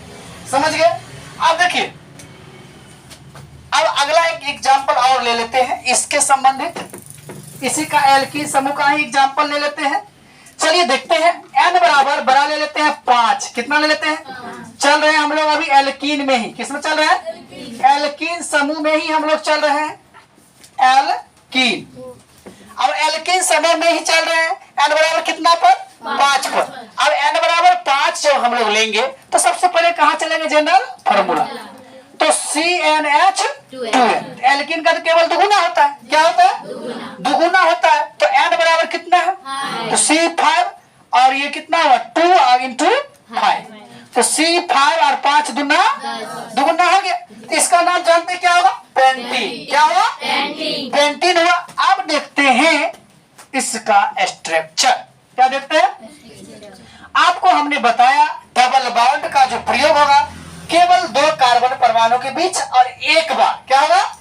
समझ गए? अब देखिए अब अगला एक एग्जांपल और ले लेते हैं इसके संबंधित, इसी का एल्कीन समूह का ही एग्जांपल ले लेते हैं। चलिए देखते हैं n बराबर बड़ा ले लेते हैं 5। कितना ले लेते हैं? चल रहे हैं हम लोग अभी एल्कीन में ही। किसमें चल रहे हैं? एल्कीन समूह में ही हम लोग चल रहे हैं। एल्कीन। अब एल्कीन समूह में ही चल रहे हैं। n बराबर कितना पर? 5 पर। अब n बराबर 5 जब हम लोग लेंगे तो सबसे पहले कहाँ चलेंगे? General formula. तो CnH2n। एल्कीन का तो केवल दुगुना होता है। क्या होता है? दुगुना होता है। तो n बराबर कितना है? तो C5 और ये कितना हुआ? 2 इंटू 5। तो C5 और 5 दुगुना हो गया। तो इसका नाम जानते क्या होगा? पेंटीन। क्या हुआ? पेंटीन हुआ। अब देखते हैं इसका स्ट्रक्चर। क्या देखते हैं? आपको हमने बताया डबल बॉन्ड का जो प्रयोग होगा केवल 2 कार्बन परमाणु के बीच और एक बार। क्या होगा?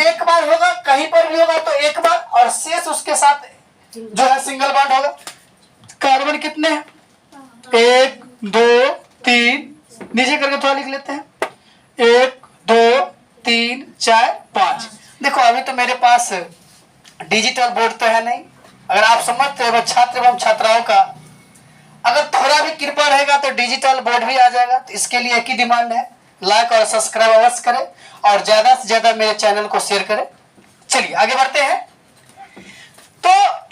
एक बार होगा। कहीं पर भी होगा तो एक बार, और शेष उसके साथ जो है सिंगल बॉन्ड होगा। कार्बन कितने हैं? 1 2 3, नीचे करके थोड़ा लिख लेते हैं। 1 2 3 4 5। देखो अभी तो मेरे पास डिजिटल बोर्ड तो है नहीं। अगर आप समझते हो छात्र एवं छात्राओं का अगर थोड़ा भी कृपा रहेगा तो डिजिटल बोर्ड भी आ जाएगा। तो इसके लिए एक ही डिमांड है, लाइक और सब्सक्राइब अवश्य करें और ज्यादा से ज्यादा मेरे चैनल को शेयर करें। चलिए आगे बढ़ते हैं। तो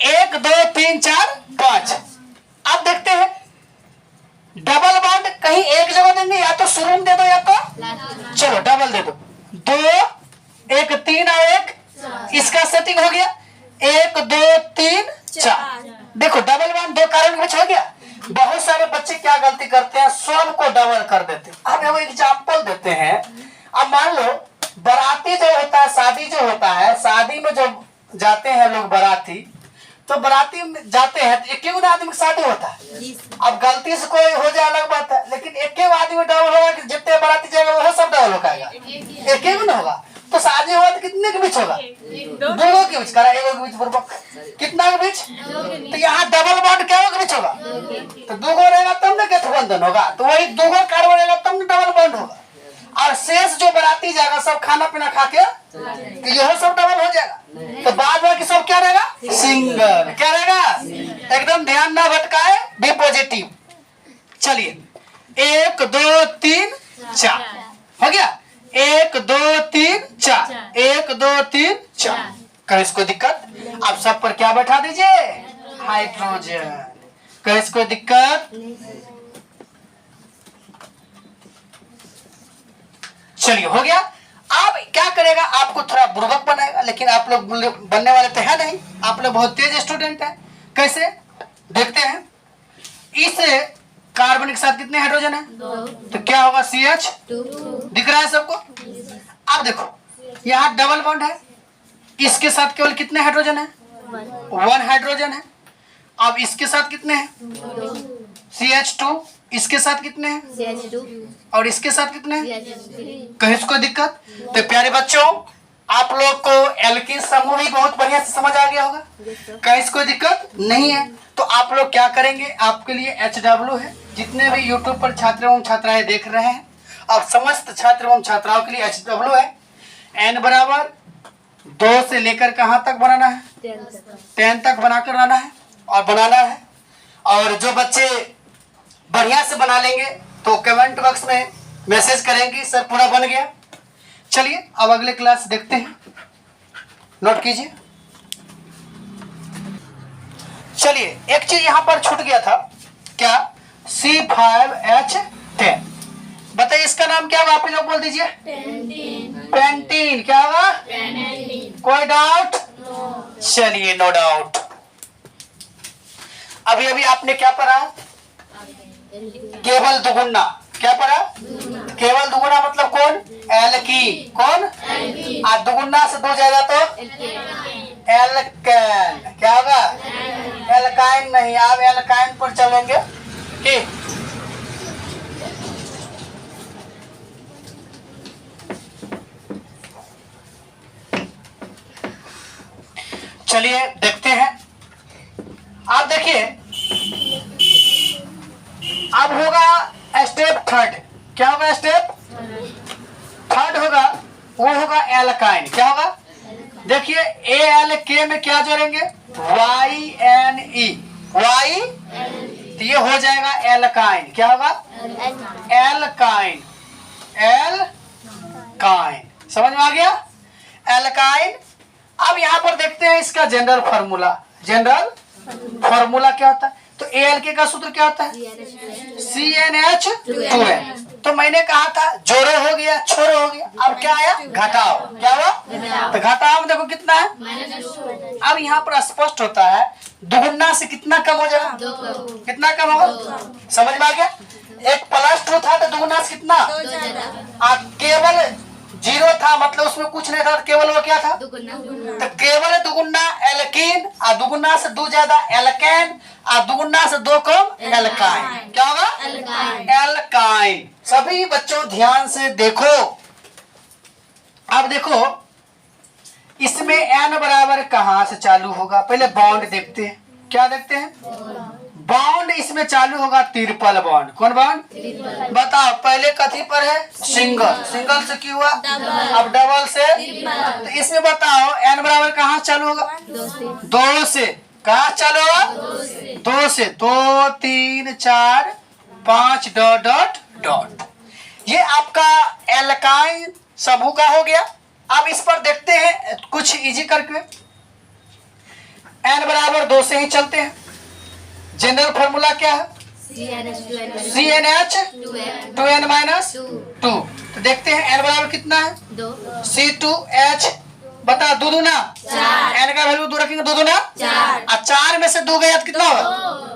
1 2 3 4 5। अब देखते हैं डबल बॉन्ड कहीं एक जगह देंगे, या तो शुरू में दे दो या तो चलो डबल दे दो। 2 1 3 और 1 इसका सेटिंग हो गया। 1 2 3 4। देखो डबल बॉन्ड 2 कार्बन में हो गया। बहुत सारे बच्चे क्या गलती करते हैं? सब को डबल कर देते हैं। अब वो एग्जांपल देते हैं। अब मान लो बाराती जो होता है, शादी जो होता है, शादी में जो जाते हैं लोग बाराती, तो बाराती में जाते हैं तो एक आदमी की शादी होता है। अब गलती से कोई हो जाए अलग बात है, लेकिन एक आदमी डबल होगा कि जितने बाराती जाएगा वो सब डबल हो पाएगा? एक ना होगा। तो शादी हुआ तो कितने के बीच होगा? दो के बीच। करा एगो के बीच पूर्वक कितना के बीच? तो यहाँ डबल बॉन्ड क्या के बीच होगा? तो दो गो रहेगा तब ना गठबंधन होगा, तो वही दो गो कार्बन रहेगा तब ना डबल बॉन्ड होगा। और शेष जो बराती जाएगा सब खाना पीना खा के तो यह सब डबल हो जाएगा। तो बाद बाकी सब क्या रहेगा? सिंगल। क्या रहेगा? एकदम ध्यान ना भटकाए, बी पॉजिटिव। चलिए 1 2 3 4 हो गया। 1 2 3 4 1 2 3 4। कहीं इसको दिक्कत? आप सब पर क्या बैठा दीजिए? हाइड्रोजन। कहीं इसको दिक्कत? चलिए हो गया। अब क्या करेगा? आपको थोड़ा बुर्बक बनाएगा, लेकिन आप लोग बनने वाले तो है नहीं, आप लोग बहुत तेज स्टूडेंट है। कैसे देखते हैं? इस कार्बन के साथ कितने हाइड्रोजन है? तो क्या होगा? CH दिख रहा है सबको? अब देखो यहाँ डबल बॉन्ड है, इसके साथ केवल कितने हाइड्रोजन है? 1 हाइड्रोजन है। अब इसके साथ कितने हैं? CH2। इसके साथ कितने हैं? CH2 और इसके साथ कितने हैं? CH3। कहीं इसको दिक्कत? तो प्यारे बच्चों, आप लोग को एल्कीन समूह भी बहुत बढ़िया से समझ आ गया होगा। कहीं इसको दिक्कत नहीं है। तो आप लोग क्या करेंगे? आपके लिए HW है। जितने भी YouTube पर छात्र एवं छात्राएं देख रहे हैं, अब समस्त छात्र एवं छात्राओं के लिए HW है। N बराबर 2 से लेकर कहाँ तक बनाना है? 10 तक बनाकर आना है और बनाना है। और जो बच्चे बढ़िया से बना लेंगे तो कमेंट बॉक्स में मैसेज करेंगे सर पूरा बन गया। चलिए अब अगले क्लास देखते हैं, नोट कीजिए। चलिए एक चीज यहाँ पर छूट गया था, क्या? C5H10। बताइए इसका नाम क्या होगा? आप लोग बोल दीजिए। पेंटीन। क्या होगा? कोई डाउट? चलिए नो डाउट। अभी अभी आपने क्या पढ़ा? केवल दुगुना। क्या पढ़ा? केवल दुगुना मतलब कौन? एल्कीन। कौन? और दुगुना से 2 जाएगा तो एल्केन। क्या होगा? एल्काइन नहीं, आप एल्काइन पर चलेंगे कि चलिए देखते हैं। आप देखिए अब होगा स्टेप 3। क्या होगा? स्टेप 3 होगा, वो होगा एल्काइन। क्या होगा? देखिए ALK में क्या जोड़ेंगे? YNE। Y तो ये हो जाएगा एल्काइन। क्या होगा? एल्काइन। एल्काइन। समझ में आ गया? एल्काइन। अब यहाँ पर देखते हैं इसका जनरल फार्मूला। जनरल फार्मूला क्या होता है? तो ALK का सूत्र क्या होता है? CnH2n। तो मैंने कहा था जोड़ो हो गया, छोड़ो हो गया। अब क्या आया? घटाओ। क्या हुआ? तो घटाओ में देखो कितना है? अब यहाँ पर स्पष्ट होता है दुगुना से कितना कम हो जाएगा? कितना कम होगा? समझ में आ गया? एक +2 था तो दुगुना से कितना? केवल 0 था, मतलब उसमें कुछ नहीं था, केवल वो क्या था? तो केवल दुगुना एल्कीन, और दुगुना से 2 ज्यादा एल्केन, और दुगुना से 2 कम एल्काइन। क्या होगा? एल्काइन। सभी बच्चों ध्यान से देखो। अब देखो इसमें N बराबर कहाँ से चालू होगा? पहले बॉन्ड देखते हैं। क्या देखते हैं? बॉन्ड इसमें चालू होगा ट्रिपल बॉन्ड। कौन बॉन्ड? बताओ पहले कथी पर है? सिंगल। सिंगल से क्यों हुआ? अब डबल से। तो इसमें बताओ N बराबर कहाँ चालू होगा? 2 से। कहाँ चालू होगा? 2 से। 2 3 4 5 डॉट डॉट डॉट। ये आपका एल्काइन समूह का हो गया। अब इस पर देखते हैं कुछ इजी करके। N बराबर 2 से ही चलते हैं। जनरल फॉर्मूला क्या है? CnH2n - 2। तो देखते हैं N बराबर कितना है? 2 C2H। बता दो दूना। N का वैल्यू 2 रखेंगे, 2 दूना 4। और 4 में से 2 गया तो कितना होगा?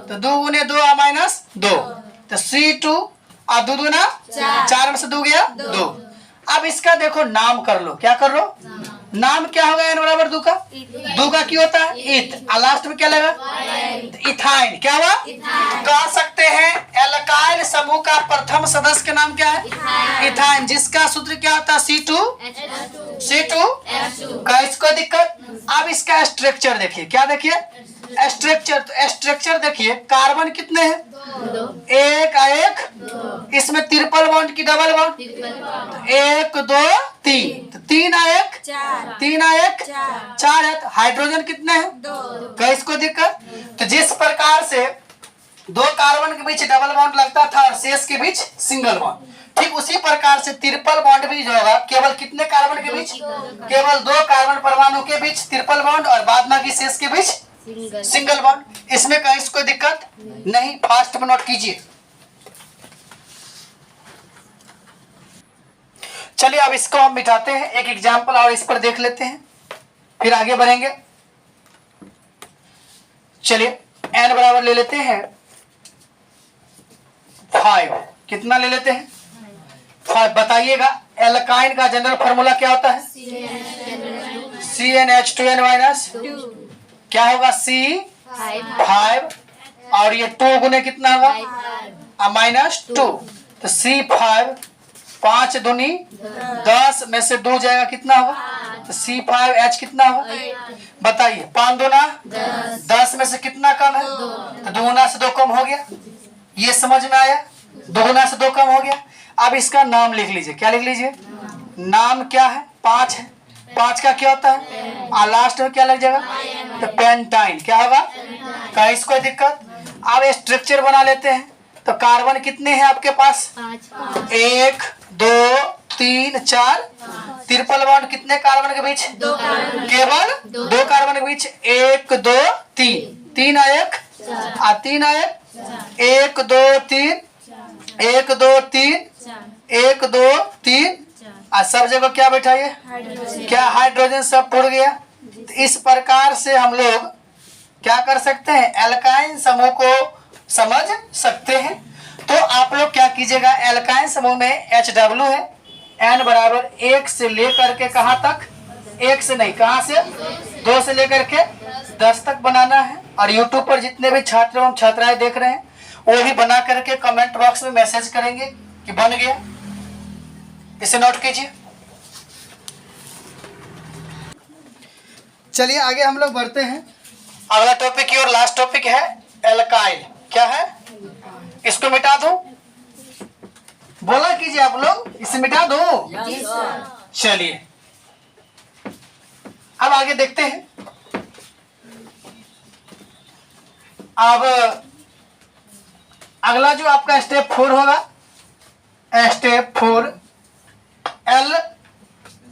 तो 2 गुने 2 -2। तो C2 और 2 दूना 4 में से 2 गया 2। अब इसका देखो नाम कर लो। क्या कर लो? नाम क्या होगा n बराबर 2 का? 2 का क्यों होता है? इथ। और लास्ट में क्या लगा? इथाइन। क्या हुआ? कह सकते हैं एल्काइल समूह का प्रथम सदस्य का नाम क्या है? इथाइन, जिसका सूत्र क्या होता है? C2 का। इसको दिक्कत? अब इसका स्ट्रक्चर देखिए, क्या देखिए? स्ट्रक्चर देखिए, कार्बन कितने हैं? एक आ एक। इसमें ट्रिपल बॉन्ड की डबल बॉन्ड? 1 2 3, तो 3 आ एक, 3 आ एक, 4 है। तो हाइड्रोजन कितने हैं? 2। इसको दिक्कत? तो जिस प्रकार से 2 कार्बन के बीच डबल बॉन्ड लगता था और शेष के बीच सिंगल बॉन्ड, ठीक उसी प्रकार से ट्रिपल बॉन्ड भी जो होगा केवल कितने कार्बन के बीच? केवल 2 कार्बन परमाणु के बीच ट्रिपल बॉन्ड और बाद बाकी शेष के बीच सिंगल बॉन्ड। इसमें कहीं कोई दिक्कत नहीं, फास्ट में नोट कीजिए। चलिए अब इसको हम मिटाते हैं, एक एग्जाम्पल और इस पर देख लेते हैं, फिर आगे बढ़ेंगे। चलिए n बराबर ले लेते हैं 5। कितना ले लेते हैं? 5। बताइएगा एल्काइन का जनरल फार्मूला क्या होता है? CnH2n माइनस क्या होगा? C5 और ये 2 गुने कितना होगा? -2। तो C5 5 दूनी 10 में से 2 जाएगा, कितना होगा? तो C5H कितना होगा? बताइए। 5 दूना 10 में से कितना कम है? तो 2 गुना से 2 कम हो गया। ये समझ में आया? 2 गुना से 2 कम हो गया। अब इसका नाम लिख लीजिए। क्या लिख लीजिए? नाम क्या है? 5 है। 5 का क्या होता है? और लास्ट में क्या लग जाएगा? तो पेंटाइन। क्या होगा? कहीं कोई दिक्कत? अब स्ट्रक्चर बना लेते हैं। तो कार्बन कितने हैं आपके पास? 1 2 3 4। ट्रिपल बॉन्ड कितने कार्बन के बीच? केवल 2 कार्बन के बीच। 1 2 3, 3 आ एक और 3 आ एक। 1 2 3, 1 2 3, 1 2 3 और सब जगह क्या बैठा? ये क्या हाइड्रोजन सब पुड़ गया। तो इस प्रकार से हम लोग क्या कर सकते हैं? एल्काइन समूह को समझ सकते हैं। तो आप लोग क्या कीजिएगा? एल्काइन समूह में HW है, n बराबर 1 से लेकर के कहाँ तक? 1 से नहीं, कहाँ से? 2 से लेकर के 10 तक बनाना है। और YouTube पर जितने भी छात्र एवं छात्राएं देख रहे हैं वो भी बना करके कमेंट बॉक्स में मैसेज करेंगे कि बन गया। इसे नोट कीजिए। चलिए आगे हम लोग बढ़ते हैं। अगला टॉपिक की और लास्ट टॉपिक है एल्काइल। क्या है? इसको मिटा दो। बोला कीजिए आप लोग, इसे मिटा दो। चलिए अब आगे देखते हैं। अब अगला जो आपका स्टेप 4 होगा, स्टेप 4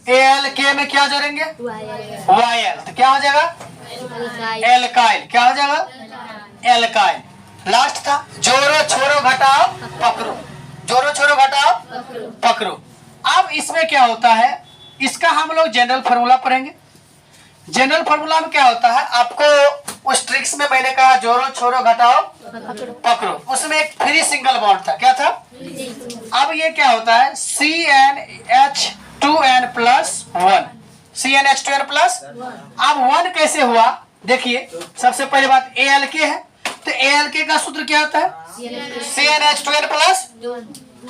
ALK में क्या जोड़ेंगे? YL। तो क्या हो जाएगा? एल्काइल। क्या हो जाएगा? एल्काइल। लास्ट था जोड़ो छोड़ो घटाओ पकड़ो, जोड़ो छोड़ो घटाओ पकड़ो। अब इसमें क्या होता है? इसका हम लोग जनरल फार्मूला पढ़ेंगे। जनरल फार्मूला में क्या होता है? आपको उस ट्रिक्स में मैंने कहा जोड़ो छोड़ो घटाओ पकड़ो, उसमें एक फ्री सिंगल बॉन्ड था। क्या था? अब ये क्या होता है? CnH2n plus 1। CnH2n plus. अब 1 कैसे हुआ? देखिए सबसे पहली बात ALK है, तो ALK का सूत्र क्या होता है? CnH2n plus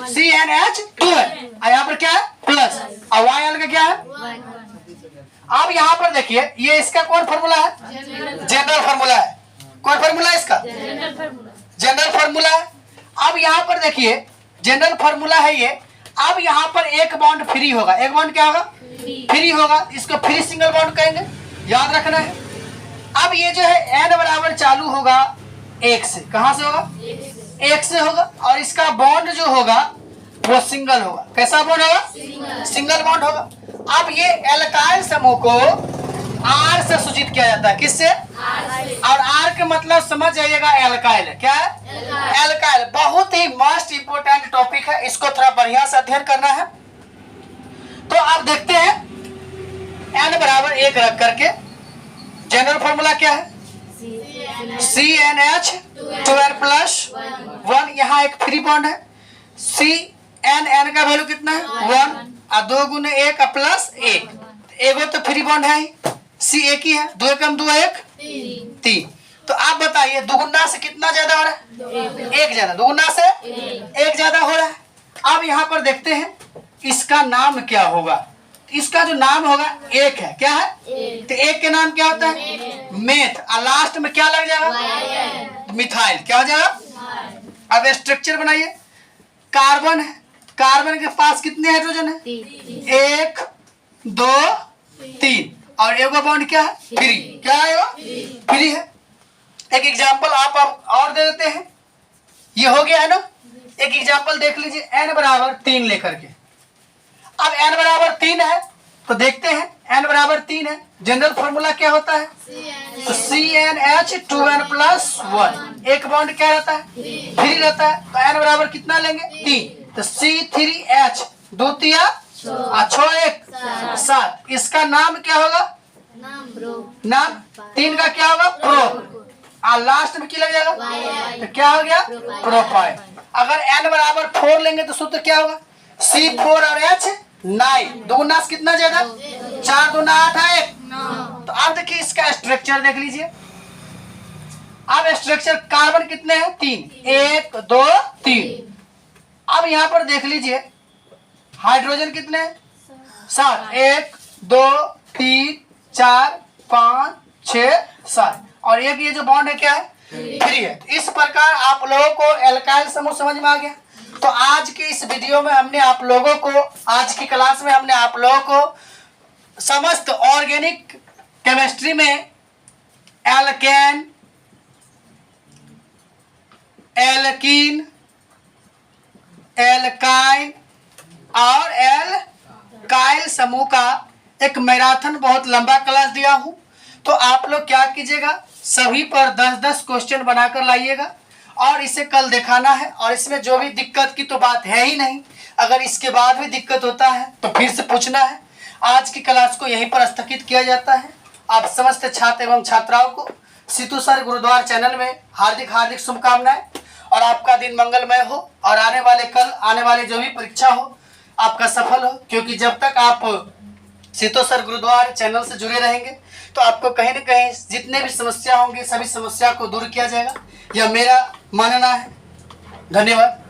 CnH2n। यहाँ पर क्या है? प्लस। और YL का क्या है? अब यहाँ पर देखिए ये इसका कौन फार्मूला है? जनरल फार्मूला है। कौन फार्मूला है इसका? जनरल फार्मूला है। अब यहाँ पर देखिए जनरल फार्मूला है ये। अब यहाँ पर एक बॉन्ड फ्री होगा। एक बॉन्ड क्या होगा? फ्री होगा। इसको फ्री सिंगल बॉन्ड कहेंगे, याद रखना है। अब ये जो है n बराबर चालू होगा 1 से। कहाँ से होगा? 1 से होगा। और इसका बॉन्ड जो होगा वो सिंगल होगा। कैसा बॉन्ड होगा? सिंगल बॉन्ड होगा। अब ये एल्काइल समूह को R से सूचित किया जाता है। किससे? और R के मतलब समझ जाइएगा एल्काइल है। क्या है? एल्काइल। बहुत ही मोस्ट इंपोर्टेंट टॉपिक है, इसको थोड़ा बढ़िया से अध्ययन करना है। तो आप देखते हैं n बराबर 1 रख करके जनरल फॉर्मूला क्या है? CnH2n plus 1। यहाँ एक फ्री बॉन्ड है। CnN का वैल्यू कितना है? 1 और 2 गुने 1 प्लस 1। एगो तो फ्री बॉन्ड है ही, सी एक ही है, 2 एकम 2 1 3। तो आप बताइए दुगुना से कितना ज्यादा हो रहा है? 1 ज्यादा। दुगुना से 1 ज्यादा हो रहा है। अब यहाँ पर देखते हैं इसका नाम क्या होगा। इसका जो नाम होगा एक है, क्या है? तो एक के नाम क्या होता है? मेथ। और लास्ट में क्या लग जाएगा? मिथाइल। क्या हो जाएगा? अब स्ट्रक्चर बनाइए। कार्बन है, कार्बन के पास कितने हाइड्रोजन है? 1 2 3। और एगो बॉन्ड क्या है? फ्री। क्या है वो? फ्री है। एक एग्जाम्पल आप और दे देते हैं। ये हो गया है ना। एक एग्जाम्पल देख लीजिए, n बराबर 3 लेकर के। अब n बराबर 3 है तो देखते हैं, n बराबर 3 है, जनरल फॉर्मूला क्या होता है? तो CnH2n+1। एक बॉन्ड क्या रहता है? 3 रहता है। तो n बराबर कितना लेंगे? 3। तो C3H 2 3 6 1 7। इसका नाम क्या होगा? नाम 3 का क्या होगा? प्रो। और लास्ट में क्या लग जाएगा? तो क्या हो गया? प्रोपाइल। अगर n बराबर 4 लेंगे तो सूत्र क्या होगा? C4 और H 9। दुगुना से कितना ज्यादा? 4 दूना 8 है 1। तो अब देखिए इसका स्ट्रक्चर देख लीजिए। अब स्ट्रक्चर कार्बन कितने हैं? 3। 1 2 3। अब यहाँ पर देख लीजिए हाइड्रोजन कितने हैं? 7। 1 2 3 4 5 6 7। और एक ये जो बॉन्ड है क्या है? फ्री है। तो इस प्रकार आप लोगों को एल्काइल समूह समझ में आ गया। तो आज की इस वीडियो में हमने आप लोगों को, आज की क्लास में हमने आप लोगों को समस्त ऑर्गेनिक केमिस्ट्री में एल्केन, एल्कीन, एल्काइन और एल्काइल समूह का एक मैराथन बहुत लंबा क्लास दिया हूं। तो आप लोग क्या कीजिएगा, सभी पर 10-10 क्वेश्चन बनाकर लाइएगा और इसे कल दिखाना है। और इसमें जो भी दिक्कत की तो बात है ही नहीं, अगर इसके बाद भी दिक्कत होता है तो फिर से पूछना है। आज की क्लास को यहीं पर स्थगित किया जाता है। आप समस्त छात्र एवं छात्राओं को सीतू सर गुरुद्वारा चैनल में हार्दिक हार्दिक शुभकामनाएं और आपका दिन मंगलमय हो और आने वाले कल आने वाले जो भी परीक्षा हो आपका सफल हो। क्योंकि जब तक आप सीतू सर गुरुद्वारा चैनल से जुड़े रहेंगे तो आपको कहीं न कहीं जितने भी समस्या होंगे सभी समस्या को दूर किया जाएगा, यह मेरा मानना है। धन्यवाद।